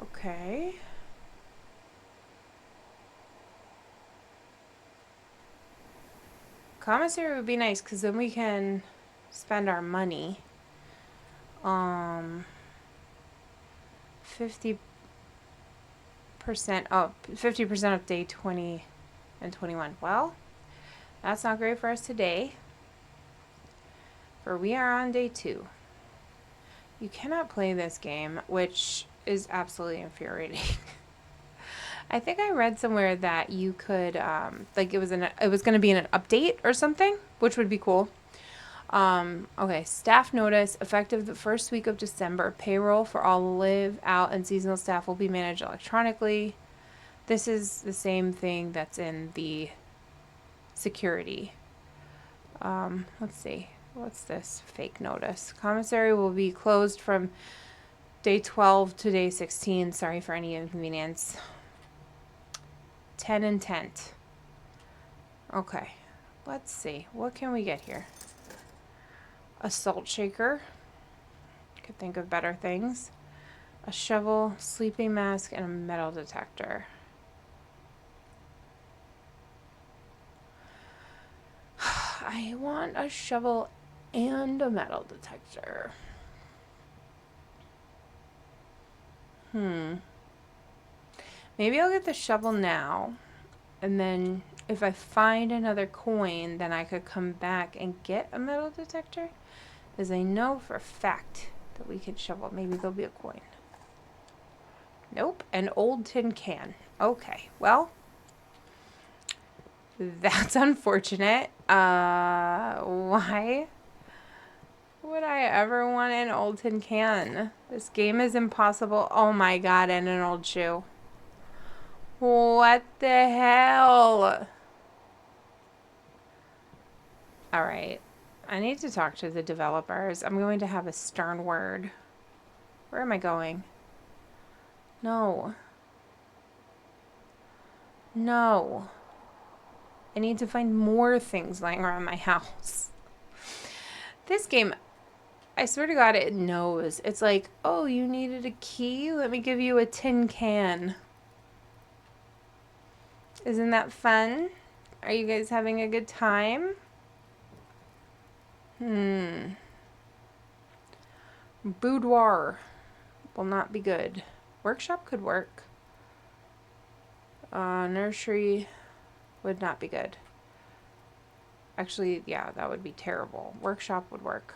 Okay. Commissary would be nice because then we can spend our money. 50% up, 50% of day 20 and 21. Well, that's not great for us today. For we are on day 2. You cannot play this game, which is absolutely infuriating. I think I read somewhere that you could, like it was going to be in an update or something, which would be cool. Okay, staff notice, effective the first week of December, payroll for all live, out, and seasonal staff will be managed electronically. This is the same thing that's in the security. Let's see. What's this? Fake notice. Commissary will be closed from day 12 to day 16. Sorry for any inconvenience. 10 intent. Okay. Let's see. What can we get here? A salt shaker. Could think of better things. A shovel, sleeping mask, and a metal detector. I want a shovel and a metal detector. Maybe I'll get the shovel now, and then if I find another coin, then I could come back and get a metal detector. As I know for a fact that we can shovel. Maybe there'll be a coin. Nope, an old tin can. Okay, well, that's unfortunate. Why would I ever want an old tin can? This game is impossible. Oh my god, and an old shoe. What the hell? Alright. I need to talk to the developers. I'm going to have a stern word. Where am I going? No. No. I need to find more things lying around my house. This game, I swear to God, it knows. It's like, oh, you needed a key? Let me give you a tin can. Isn't that fun? Are you guys having a good time? Boudoir will not be good. Workshop could work. Nursery would not be good. Actually, yeah, that would be terrible. Workshop would work.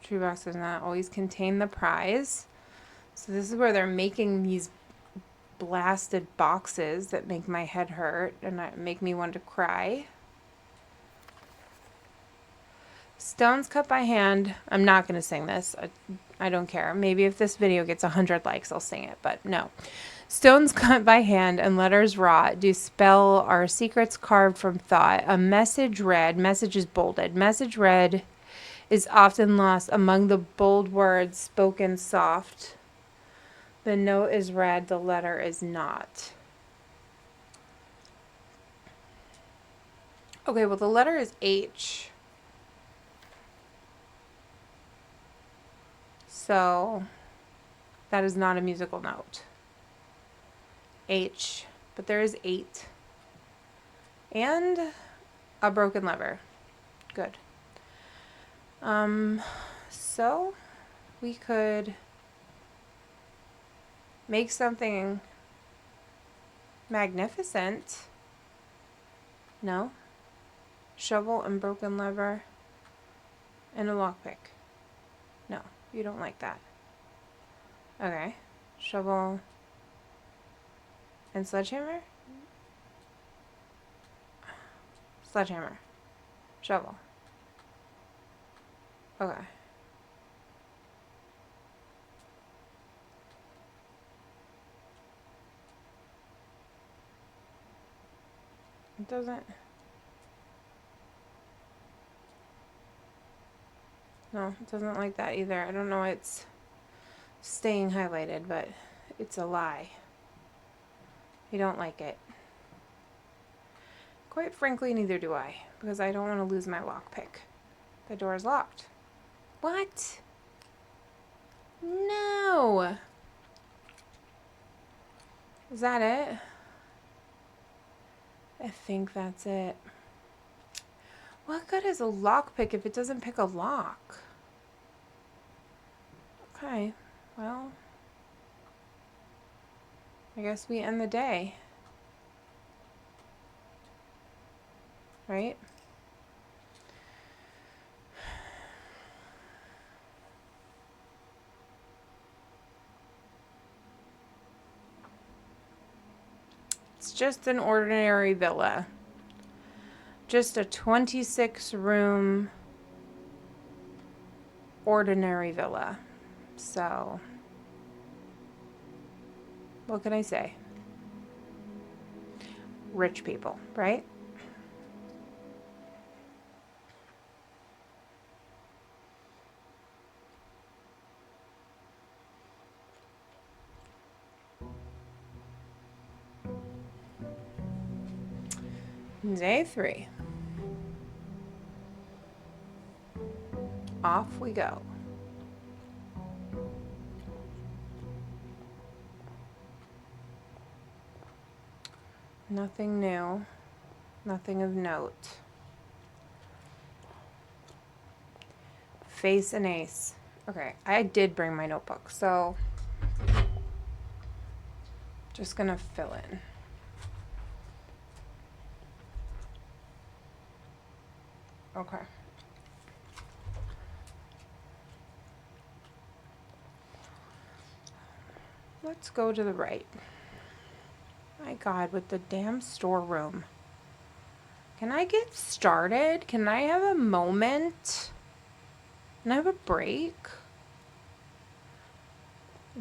Tree box does not always contain the prize. So this is where they're making these blasted boxes that make my head hurt and make me want to cry. Stones cut by hand. I'm not going to sing this. I don't care. Maybe if this video gets 100 likes, I'll sing it, but no. Stones cut by hand and letters wrought do spell our secrets carved from thought. A message read, message is bolded, message read is often lost among the bold words spoken soft. The note is read, the letter is not. Okay, well, the letter is H. So that is not a musical note. H, but there is 8. And a broken lever. Good. So we could make something magnificent. No? Shovel and broken lever and a lockpick. No, you don't like that. Okay. Shovel and sledgehammer? Sledgehammer. Shovel. Okay. It doesn't. No, it doesn't like that either. I don't know why it's staying highlighted, but it's a lie. You don't like it. Quite frankly, neither do I, because I don't want to lose my lockpick. The door is locked. What? No. Is that it? I think that's it. What good is a lockpick if it doesn't pick a lock? Okay, well, I guess we end the day. Right? It's just an ordinary villa. Just a 26-room ordinary villa. So, what can I say? Rich people, right? Day 3. Off we go. Nothing new. Nothing of note. Face an ace. Okay, I did bring my notebook, so just gonna fill in. Okay. Let's go to the right. My God, with the damn storeroom. Can I get started? Can I have a moment? Can I have a break?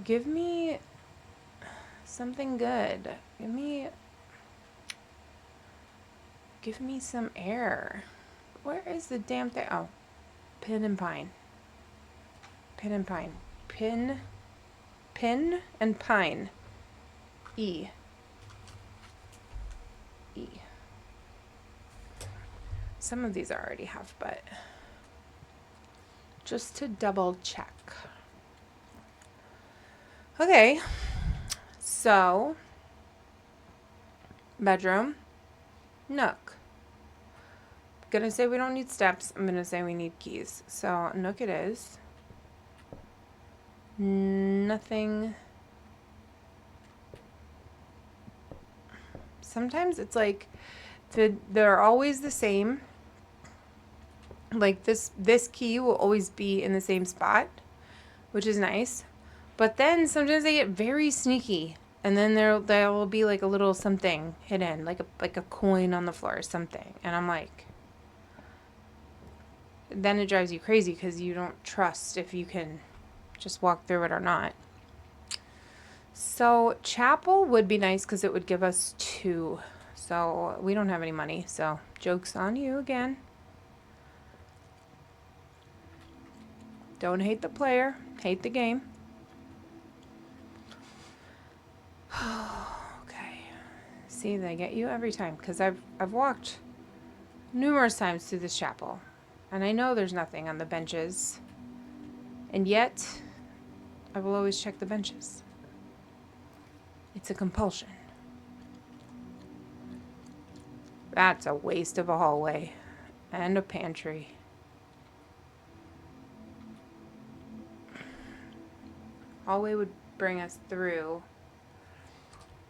Give me something good. Give me some air. Where is the damn thing? Oh, pin and pine. Pin and pine. Pin and pine. E. Some of these I already have, but just to double check. Okay, so bedroom, nook. Gonna say we don't need steps. I'm gonna say we need keys. So nook it is. Nothing. Sometimes it's like they're always the same. Like this key will always be in the same spot, which is nice. But then sometimes they get very sneaky. And then there will be like a little something hidden, like a coin on the floor or something. And I'm like, then it drives you crazy because you don't trust if you can just walk through it or not. So chapel would be nice because it would give us 2. So we don't have any money. So joke's on you again. Don't hate the player, hate the game. Okay. See, they get you every time because I've walked numerous times through this chapel, and I know there's nothing on the benches, and yet I will always check the benches. It's a compulsion. That's a waste of a hallway and a pantry. Hallway would bring us through.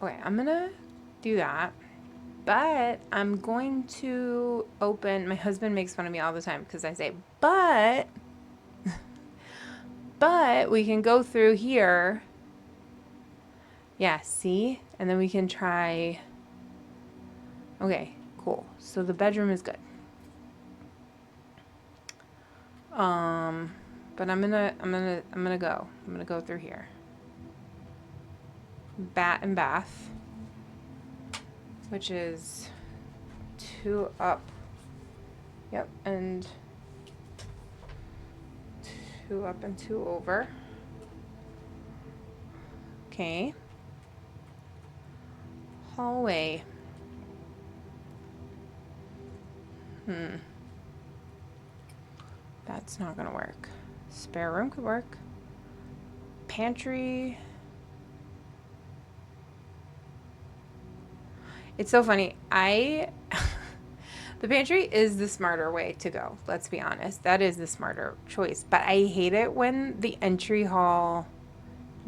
Okay, I'm gonna do that. But I'm going to open, my husband makes fun of me all the time because I say, but we can go through here. Yeah, see? And then we can try. Okay, cool. So the bedroom is good. But I'm gonna go through here. Bath, which is 2 up. Yep, and 2 up and 2 over. Okay. Hallway. That's not gonna work. Spare room could work. Pantry. It's so funny. The pantry is the smarter way to go. Let's be honest. That is the smarter choice. But I hate it when the entry hall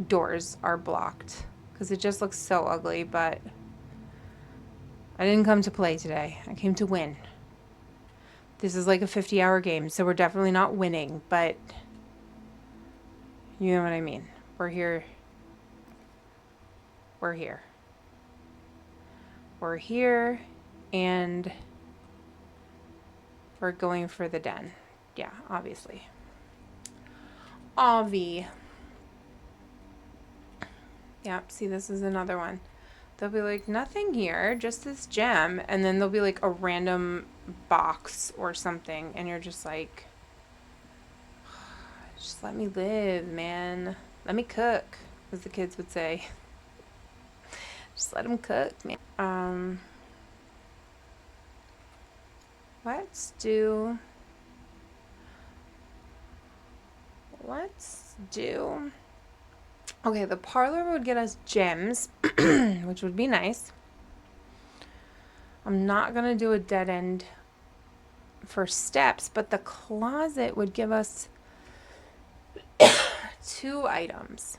doors are blocked because it just looks so ugly. But I didn't come to play today. I came to win. This is like a 50-hour game, so we're definitely not winning. But you know what I mean. We're here. We're here. We're here, and we're going for the den. Yeah, obviously. Avi. Yep, see, this is another one. They'll be like, nothing here, just this gem. And then there'll be like a random box or something. And you're just like, just let me live, man. Let me cook, as the kids would say. Just let them cook, man. Let's do. Okay, the parlor would get us gems, which would be nice. I'm not going to do a dead end for steps, but the closet would give us 2 items.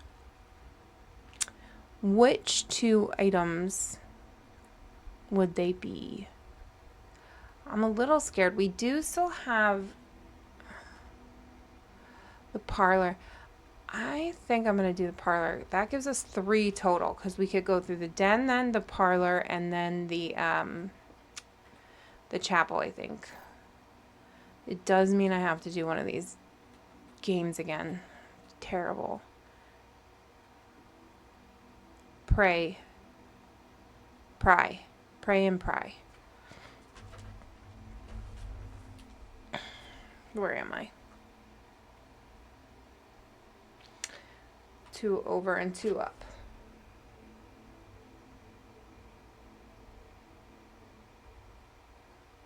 Which 2 items would they be? I'm a little scared. We do still have the parlor. I think I'm going to do the parlor. That gives us 3 total because we could go through the den, then the parlor, and then the chapel, I think. It does mean I have to do one of these games again. Terrible. Pray and pry. Where am I? 2 over and 2 up.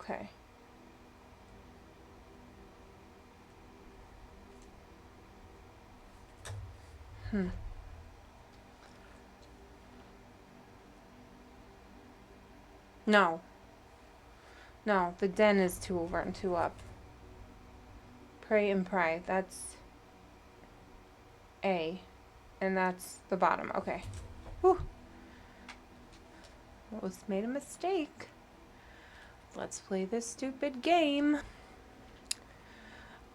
Okay. No, the den is 2 over and 2 up. Pray and pry. That's A. And that's the bottom. Okay. Whew. Almost made a mistake. Let's play this stupid game.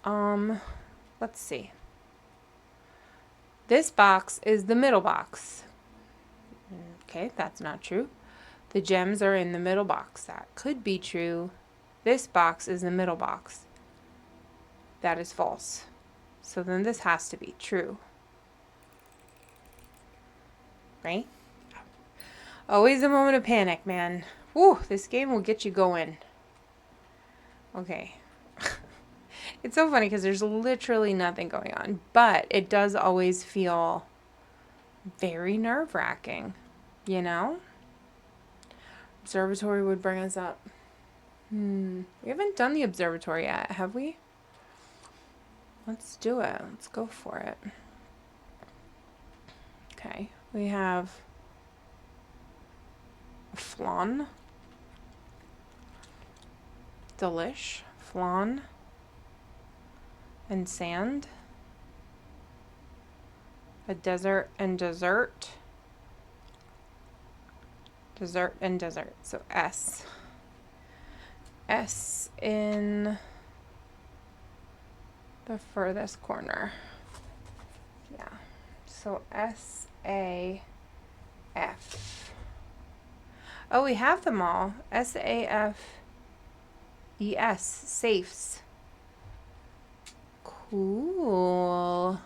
Let's see. This box is the middle box. Okay, that's not true. The gems are in the middle box. That could be true. This box is the middle box. That is false. So then this has to be true. Right? Always a moment of panic, man. Woo, this game will get you going. Okay. It's so funny because there's literally nothing going on, but it does always feel very nerve-wracking, you know? Observatory would bring us up. We haven't done the observatory yet, have we? Let's do it. Let's go for it. Okay, we have flan, delish, flan, and sand, a desert and dessert, dessert and dessert. So S. S in the furthest corner. Yeah. So S-A-F. Oh, we have them all. S-A-F-E-S. Safes. Cool.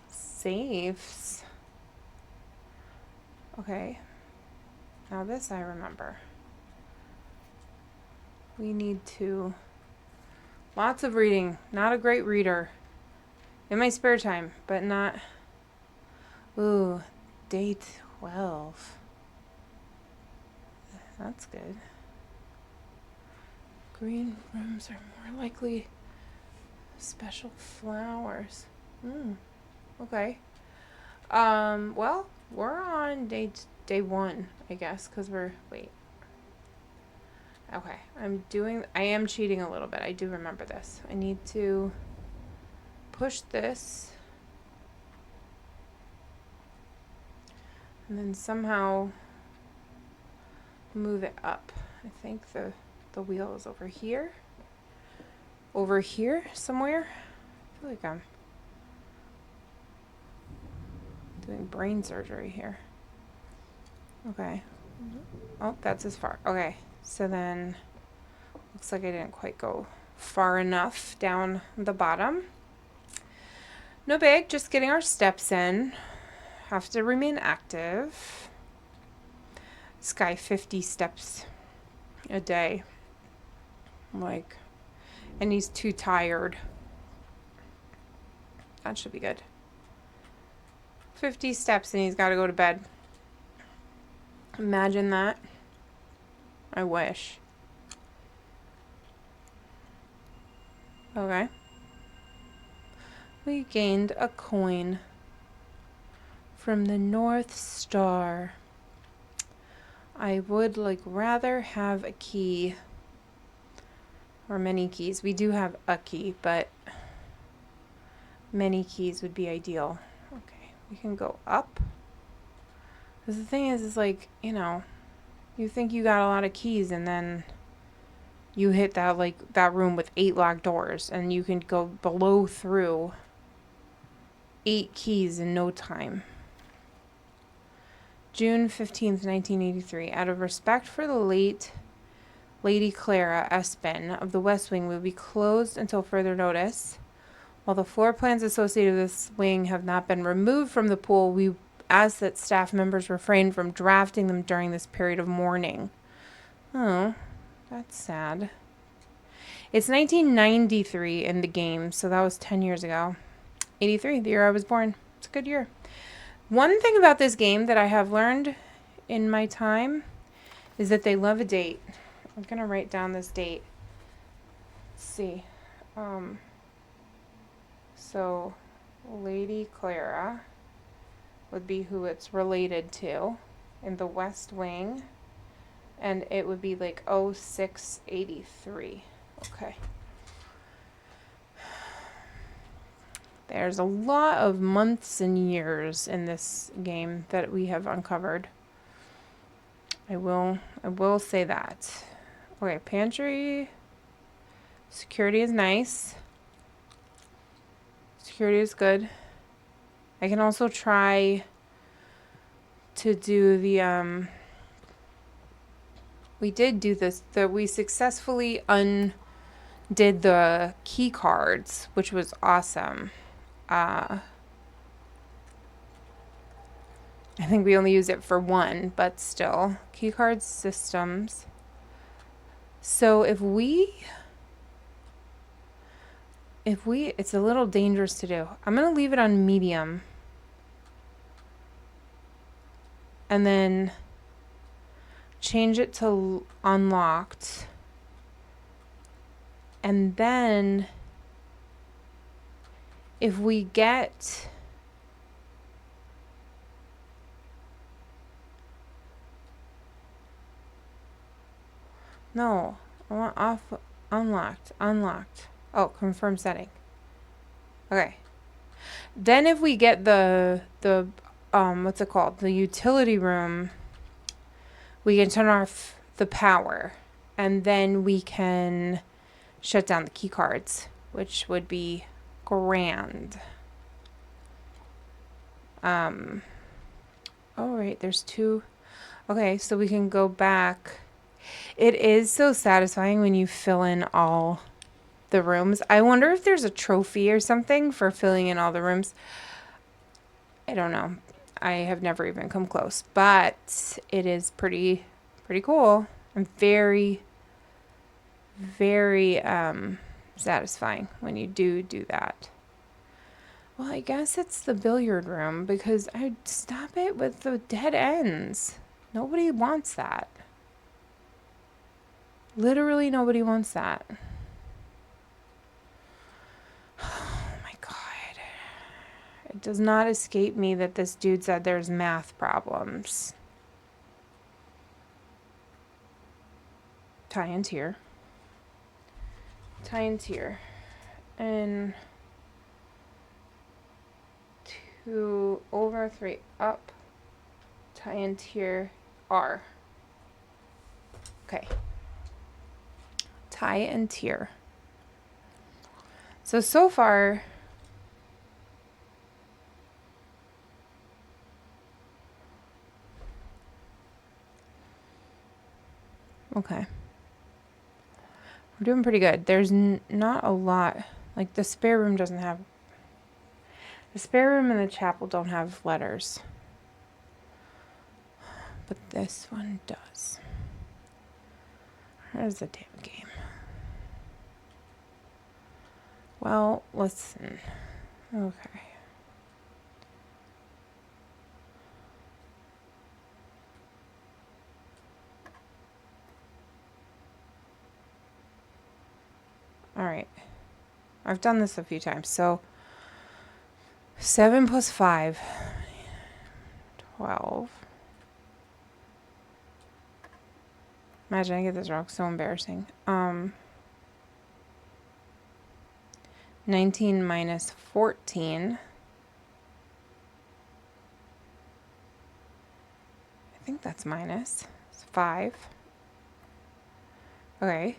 Safes. Okay. Now this I remember. We need to... Lots of reading. Not a great reader. In my spare time, but not... Ooh, day 12. That's good. Green rooms are more likely special flowers. Okay. Well, we're on day 1, I guess, because we're... Wait. Okay, I am cheating a little bit. I do remember this. I need to push this. And then somehow move it up. I think the wheel is over here. Over here somewhere. I feel like I'm doing brain surgery here. Okay. Oh, that's as far. Okay. So then, looks like I didn't quite go far enough down the bottom. No big, just getting our steps in. Have to remain active. This guy 50 steps a day. Like, and he's too tired. That should be good. 50 steps and he's got to go to bed. Imagine that. I wish. Okay. We gained a coin from the North Star. I would rather have a key or many keys. We do have a key, but many keys would be ideal. Okay, we can go up. Because the thing is like, you know, you think you got a lot of keys and then you hit that that room with 8 locked doors and you can go blow through 8 keys in no time. June 15th, 1983. Out of respect for the late Lady Clara Espin of the West Wing will be closed until further notice. While the floor plans associated with this wing have not been removed from the pool, we ask that staff members refrain from drafting them during this period of mourning. Oh, that's sad. It's 1993 in the game, so that was 10 years ago. 83, the year I was born. It's a good year. One thing about this game that I have learned in my time is that they love a date. I'm going to write down this date. Let's see. So, Lady Clara would be who it's related to in the West Wing. And it would be 0683. Okay. There's a lot of months and years in this game that we have uncovered. I will say that. Okay, pantry. Security is nice. security is good. I can also try to do the, we did do this, we successfully undid the key cards, which was awesome. I think we only use it for one, but still. Key card systems. So if we, it's a little dangerous to do. I'm going to leave it on medium. And then change it to unlocked. And then if we get no, I want off, unlocked. Oh, confirm setting. Okay. Then if we get the what's it called? The utility room, we can turn off the power and then we can shut down the key cards, which would be grand. Oh right, there's two. Okay, so we can go back. It is so satisfying when you fill in all the rooms. I wonder if there's a trophy or something for filling in all the rooms. I don't know. I have never even come close, but it is pretty cool and very satisfying when you do that. Well, I guess it's the billiard room because I'd stop it with the dead ends. Nobody wants that. Literally nobody wants that. Oh my God. It does not escape me that this dude said there's math problems. Tie and tier. Tie and tier. And 2 over 3 up. Tie and tier R. Okay. Tie and tier. So far, okay. We're doing pretty good. There's not a lot. Like the spare room doesn't have. The spare room and the chapel don't have letters. But this one does. Where's the damn game? Well, listen. Okay. All right. I've done this a few times. So 7 plus 5. 12. Imagine I get this wrong. So embarrassing. 19 minus 14. I think that's minus. It's 5. Okay.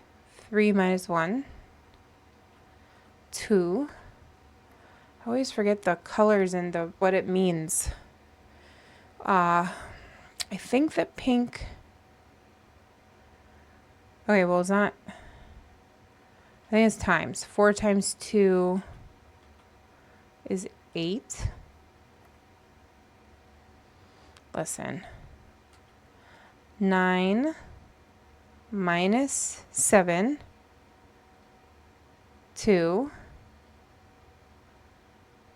3 minus 1. 2. I always forget the colors and what it means. I think that pink. Okay, well it's not. I think it's times. 4 times 2 is 8. Listen. 9 minus 7. 2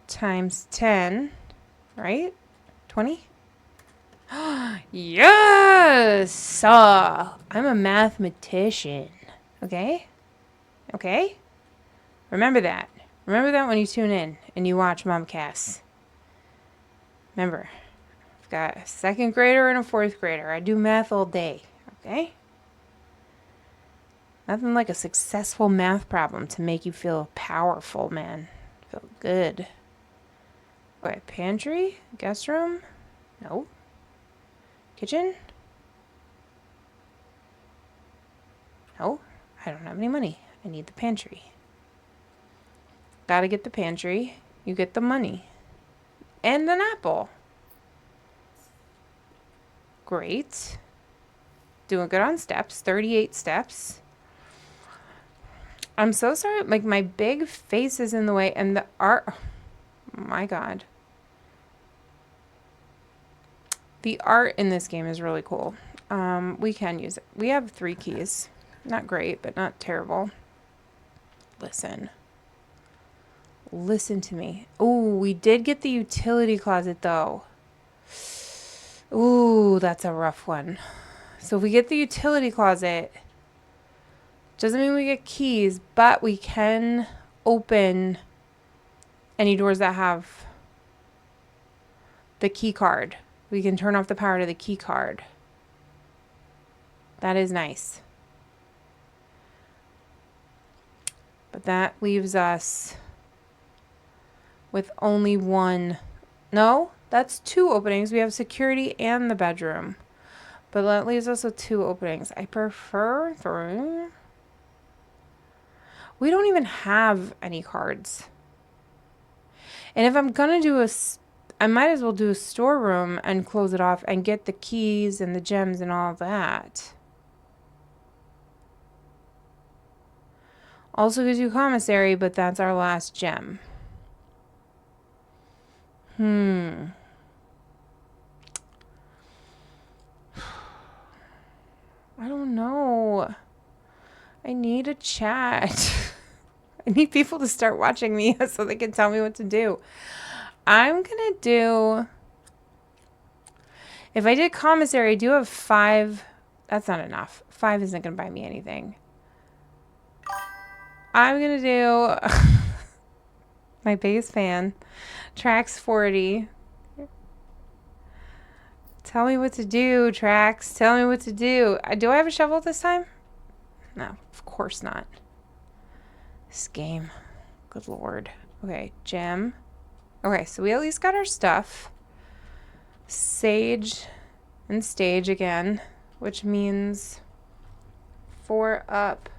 times 10, right? 20? Yes! I'm a mathematician. Okay? Okay? Remember that. Remember that when you tune in and you watch Momcast. Remember, I've got a 2nd grader and a 4th grader. I do math all day. Okay? Nothing like a successful math problem to make you feel powerful, man. Feel good. Okay, pantry? Guest room? No. Kitchen? No. I don't have any money. I need the pantry. Gotta get the pantry. You get the money. And an apple. Great. Doing good on steps. 38 steps. I'm so sorry. Like, my big face is in the way. And the art... Oh, my God. The art in this game is really cool. We can use it. We have 3 keys. Not great, but not terrible. Listen. Listen to me. Ooh, we did get the utility closet, though. Ooh, that's a rough one. So if we get the utility closet, doesn't mean we get keys, but we can open any doors that have the key card. We can turn off the power to the key card. That is nice. But that leaves us with only 1. No, that's 2 openings. We have security and the bedroom. But that leaves us with 2 openings. I prefer 3. We don't even have any cards. And if I'm going to do I might as well do a storeroom and close it off and get the keys and the gems and all that. Also gives you commissary, but that's our last gem. I don't know. I need a chat. I need people to start watching me so they can tell me what to do. I'm going to do... If I did commissary, I do have 5. That's not enough. 5 isn't going to buy me anything. I'm going to do... my biggest fan. Trax 40. Tell me what to do, Trax. Tell me what to do. Do I have a shovel this time? No, of course not. This game. Good lord. Okay, gem. Okay, so we at least got our stuff. Sage and stage again, which means 4 up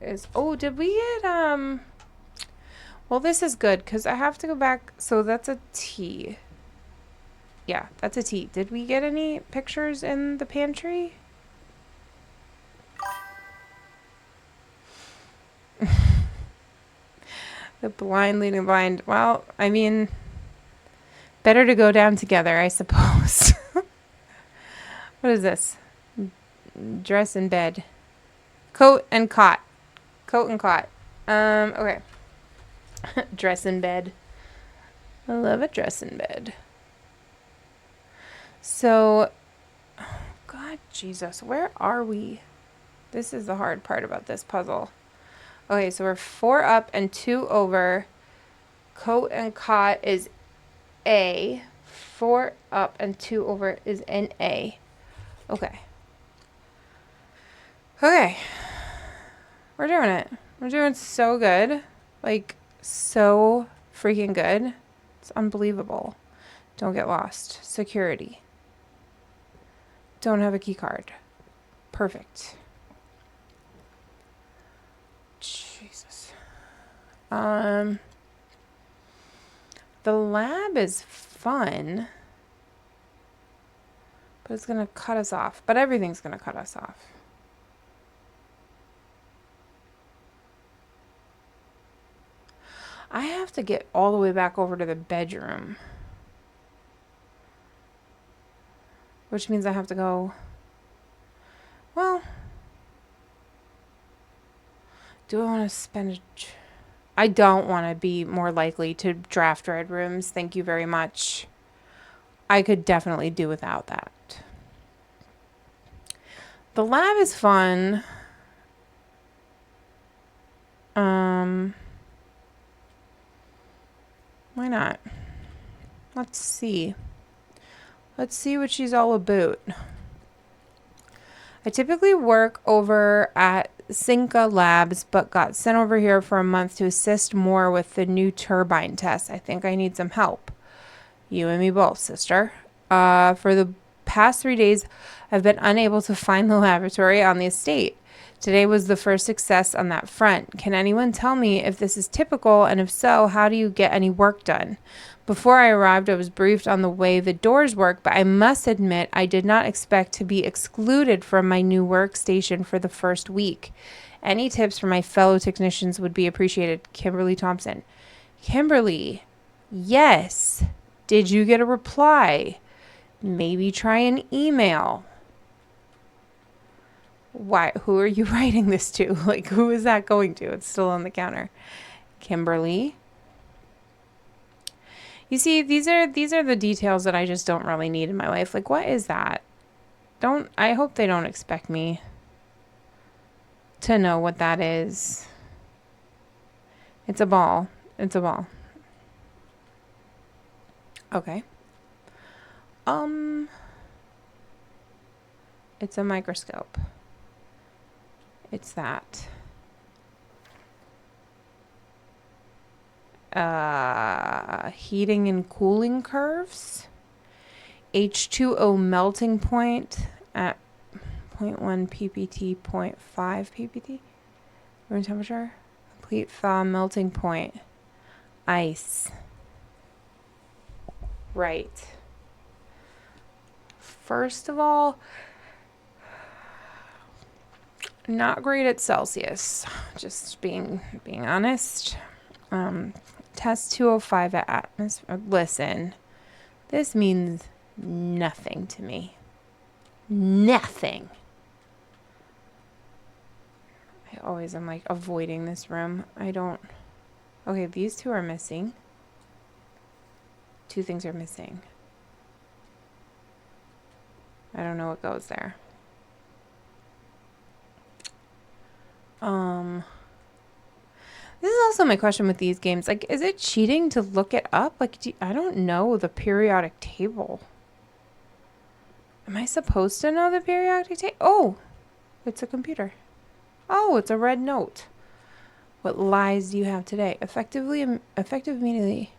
is... Oh, did we get... Well, this is good because I have to go back. So that's a T. Yeah, that's a T. Did we get any pictures in the pantry? The blind leading blind. Well, I mean, better to go down together, I suppose. What is this? Dress in bed. Coat and cot. Coat and cot. Okay. Dress in bed. I love a dress in bed. So, oh God, Jesus, where are we? This is the hard part about this puzzle. Okay, so we're 4 up and 2 over. Coat and cot is A. 4 up and 2 over is an A. Okay. Okay. We're doing it. We're doing so good. Like, so freaking good. It's unbelievable. Don't get lost. Security. Don't have a key card. Perfect. Jesus. The lab is fun, but it's gonna cut us off. But everything's gonna cut us off. I have to get all the way back over to the bedroom, which means I have to go, well, do I want to spend I don't want to be more likely to draft red rooms. Thank you very much. I could definitely do without that. The lab is fun. Why not? Let's see. Let's see what she's all about. I typically work over at Cinca Labs, but got sent over here for a month to assist more with the new turbine test. I think I need some help. You and me both, sister. For the past 3 days, I've been unable to find the laboratory on the estate. Today was the first success on that front. Can anyone tell me if this is typical, and if so, how do you get any work done? Before I arrived, I was briefed on the way the doors work, but I must admit I did not expect to be excluded from my new workstation for the first week. Any tips for my fellow technicians would be appreciated. Kimberly Thompson. Kimberly, yes. Did you get a reply? Maybe try an email. Why? Who are you writing this to? Like, who is that going to? It's still on the counter. Kimberly. You see, these are the details that I just don't really need in my life. Like, what is that? I hope they don't expect me to know what that is. It's a ball. It's a ball. Okay. It's a microscope. It's that. Heating and cooling curves. H2O melting point at 0.1 ppt, 0.5 ppt. Room temperature. Complete thaw melting point. Ice. Right. First of all, not great at Celsius. Just being honest. Test 205 at atmosphere. Listen, this means nothing to me. Nothing. I always am like avoiding this room. I don't. Okay, these two are missing. Two things are missing. I don't know what goes there. This is also my question with these games. Like, is it cheating to look it up? Like, I don't know the periodic table. Am I supposed to know the periodic table? Oh, it's a computer. Oh, it's a red note. What lies do you have today? Effective immediately.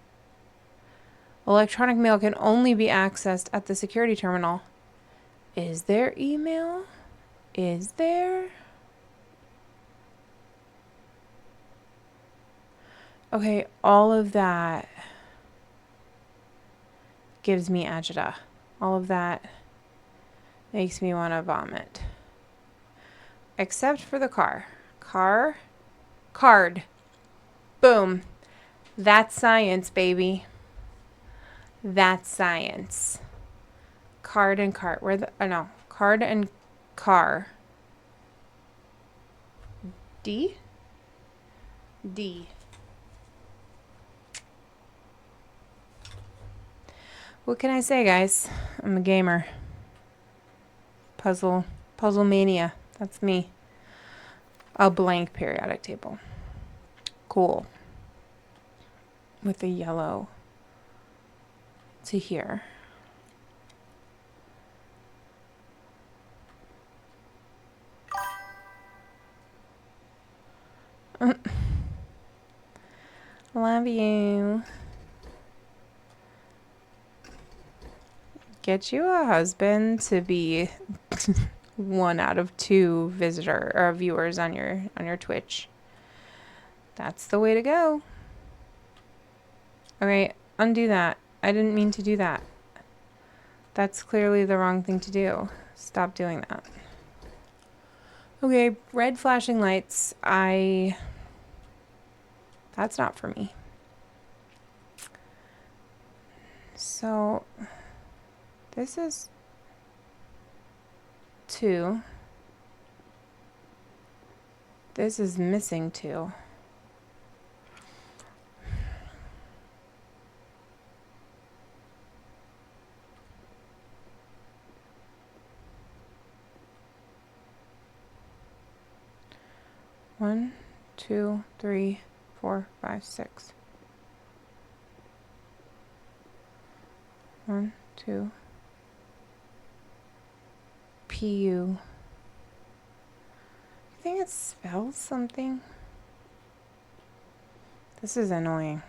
Electronic mail can only be accessed at the security terminal. Is there email? Is there? Okay, all of that gives me agita. All of that makes me want to vomit. Except for the car. Card. Boom. That's science, baby. That's science. Card and cart. Card and car. D? D. What can I say, guys? I'm a gamer. Puzzle mania. That's me. A blank periodic table. Cool. With a yellow to here. Love you. Get you a husband to be 1 out of 2 visitor or viewers on your Twitch. That's the way to go. Alright, undo that. I didn't mean to do that. That's clearly the wrong thing to do. Stop doing that. Okay, red flashing lights. That's not for me. So this is 2. This is missing 2. One, 2, 3, 4, 5, 6. 1, 2. PU. I think it spells something. This is annoying.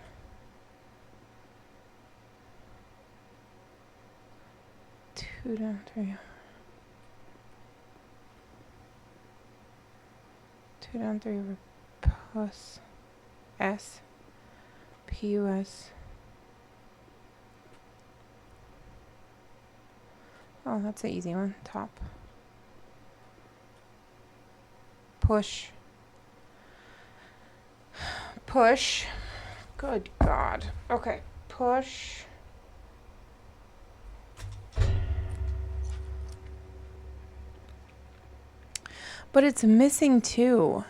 2 down, 3. 2 down, 3 over plus S, PUS. Oh, that's an easy one. Top. Push. Push. Good God. Okay. Push. But it's missing 2.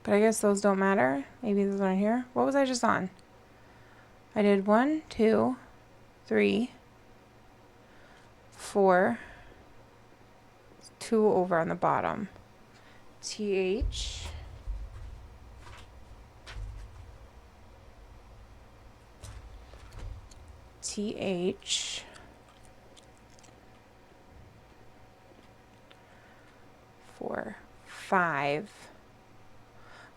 But I guess those don't matter. Maybe those aren't here. What was I just on? I did 1, 2, 3, 4. 2 over on the bottom. TH. TH. 4, 5.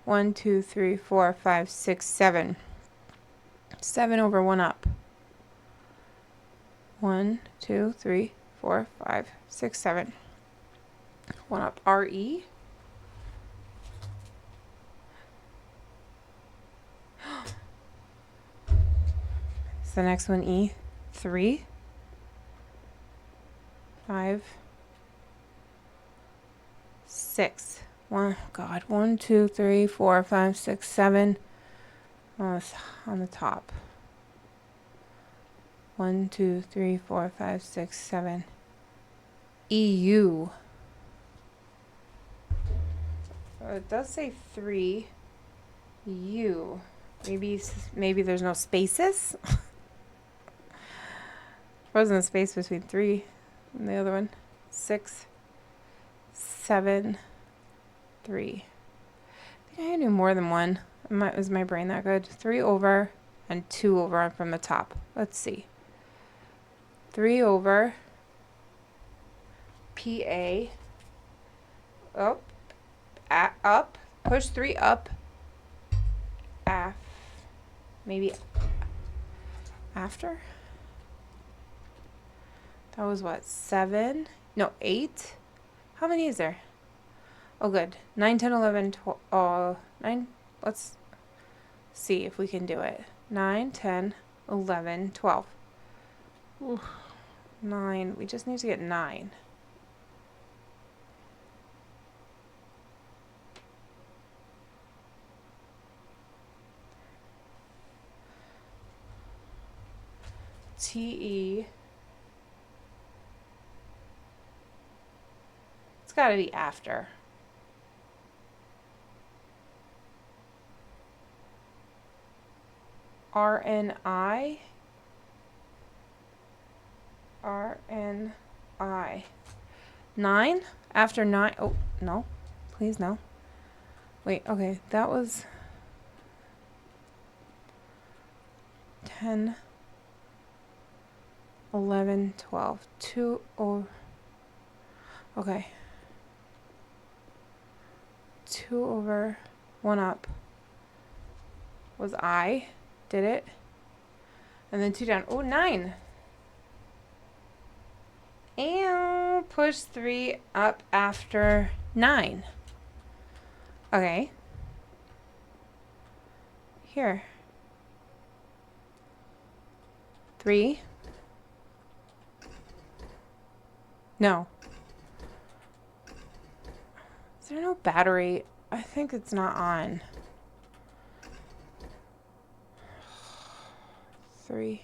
1, 2, 3, 4, 5, 6, 7. 7 over 1 up. 1, 2, 3, 4, 5, 6, 7. 1 up. RE. Is the next one E? 3, 5, 6. 1, God. 1, 2, 3, 4, 5, 6, 7. Oh, it's on the top. 1, 2, 3, 4, 5, 6, 7. EU. It does say 3. U. Maybe there's no spaces. Wasn't a space between 3 and the other one. 6, 7, 3. I think I knew more than one. Was my brain that good? 3 over and 2 over from the top. Let's see. 3 over PA. Up. Up. Push 3 up. Maybe after? That was what? 7? No, 8? How many is there? Oh, good. 9, 10, 11, 12. 9. Let's see if we can do it. 9, 10, 11, 12. Ooh, 9. We just need to get 9. TE. It's got to be after. RNI. RNI. 9? After 9. Oh, no. Please, no. Wait, okay. That was 10, 11, 12. 2 over. Okay. 2 over 1 up was I. Did it. And then 2 down. Oh, 9. And push 3 up after 9. Okay. Here. 3. No. Is there no battery? I think it's not on. 3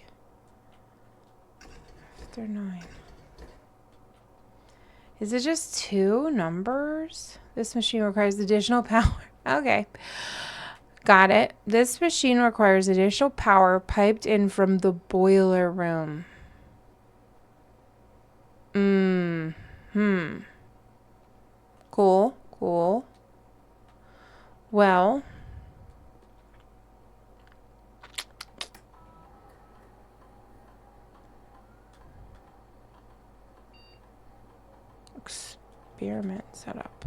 after 9. Is it just 2 numbers? This machine requires additional power. Okay. Got it. This machine requires additional power piped in from the boiler room. Cool. Cool. Well. Experiment setup.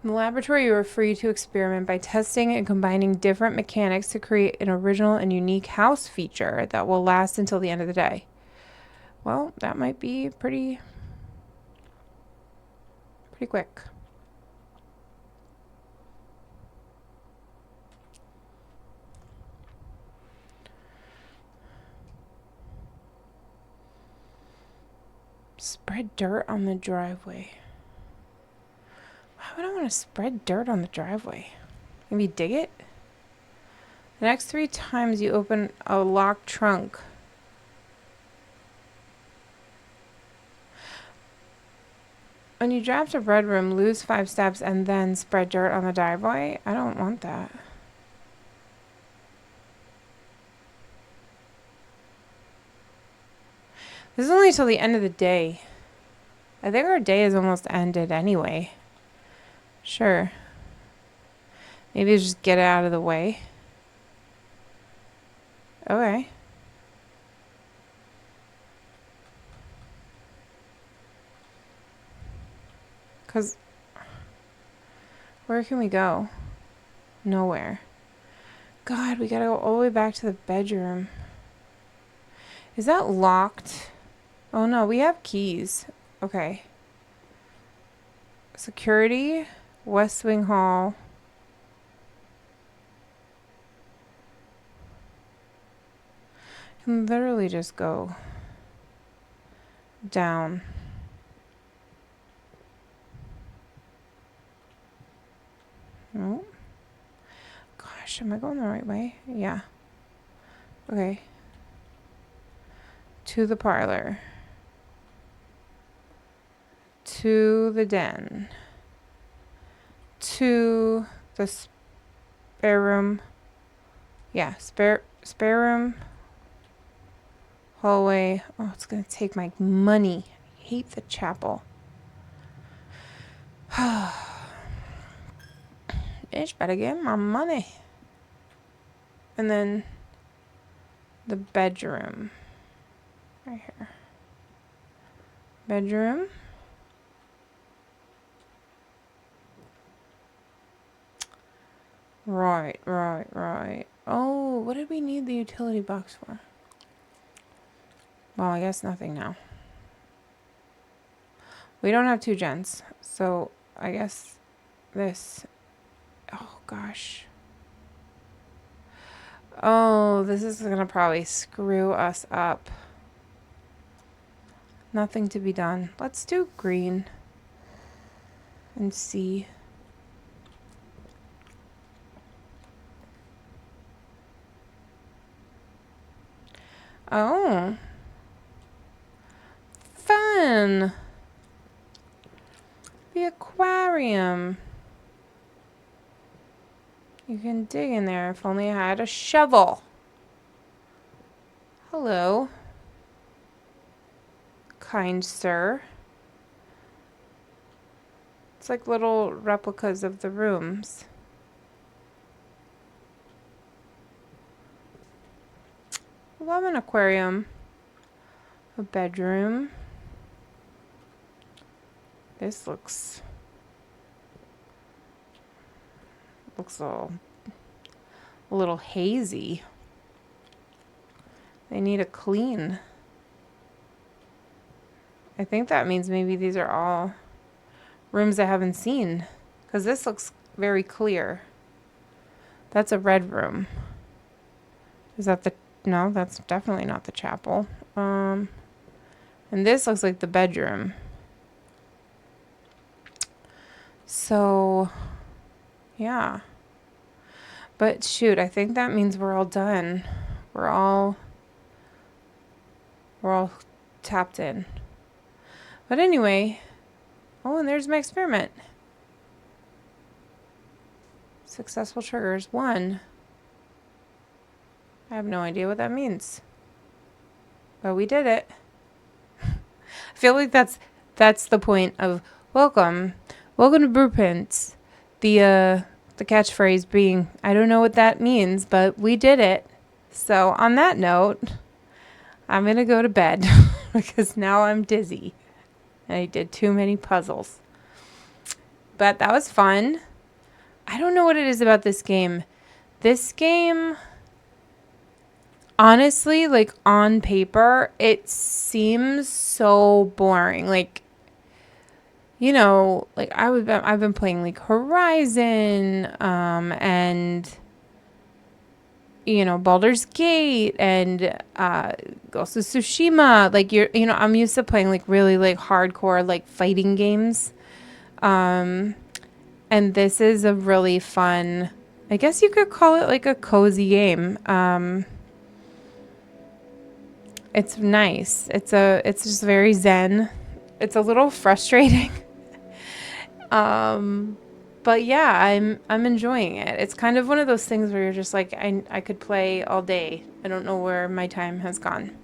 In the laboratory, you are free to experiment by testing and combining different mechanics to create an original and unique house feature that will last until the end of the day. Well, that might be pretty quick. Spread dirt on the driveway. Why would I want to spread dirt on the driveway? Maybe dig it? The next 3 times you open a locked trunk. When you draft a red room, lose 5 steps and then spread dirt on the driveway? I don't want that. This is only till the end of the day. I think our day is almost ended anyway. Sure. Maybe just get it out of the way. Okay. Because where can we go? Nowhere. God, we gotta go all the way back to the bedroom. Is that locked? Oh no, we have keys. Okay. Security, West Wing Hall. You can literally just go down. Oh. Gosh, am I going the right way? Yeah. Okay. To the parlor. To the den. To the spare room. Yeah, spare room. Hallway. Oh, it's gonna take my money. I hate the chapel. Bitch, better get my money. And then the bedroom. Right here. Bedroom. Right. Oh, what did we need the utility box for? Well, I guess nothing now. We don't have 2 gens, so I guess this. Oh, gosh. Oh, this is gonna probably screw us up. Nothing to be done. Let's do green and see. Oh. Fun. The aquarium. You can dig in there. If only I had a shovel. Hello. Kind sir. It's like little replicas of the rooms. Love an aquarium. A bedroom. This looks a little hazy. They need a clean. I think that means maybe these are all rooms I haven't seen, because this looks very clear. That's a red room. Is that the... No, that's definitely not the chapel. And this looks like the bedroom. So, yeah. But shoot, I think that means we're all done. We're all tapped in. But anyway, oh, and there's my experiment. Successful triggers. 1. I have no idea what that means. But we did it. I feel like that's the point of welcome to Blueprints. The catchphrase being, I don't know what that means, but we did it. So on that note, I'm gonna go to bed because now I'm dizzy. I did too many puzzles. But that was fun. I don't know what it is about this game. This game, honestly, like on paper, it seems so boring. Like, you know, like I've been playing like Horizon, and Baldur's Gate and Ghost of Tsushima. Like I'm used to playing like really like hardcore like fighting games. And this is a really fun, I guess you could call it like a cozy game. It's nice. It's just very zen. It's a little frustrating. But yeah, I'm enjoying it. It's kind of one of those things where you're just like, I could play all day. I don't know where my time has gone.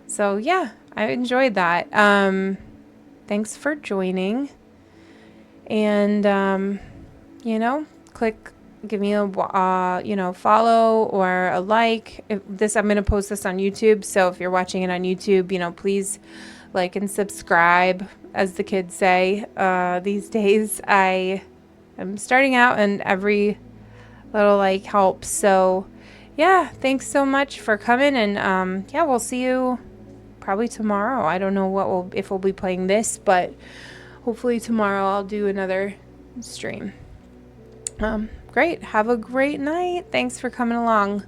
So yeah, I enjoyed that. Thanks for joining. And give me a follow or a like. I'm going to post this on YouTube. So if you're watching it on YouTube, please like and subscribe, as the kids say. These days I'm starting out and every little like helps. So yeah, thanks so much for coming. And we'll see you probably tomorrow. I don't know if we'll be playing this, but hopefully tomorrow I'll do another stream. Great. Have a great night. Thanks for coming along.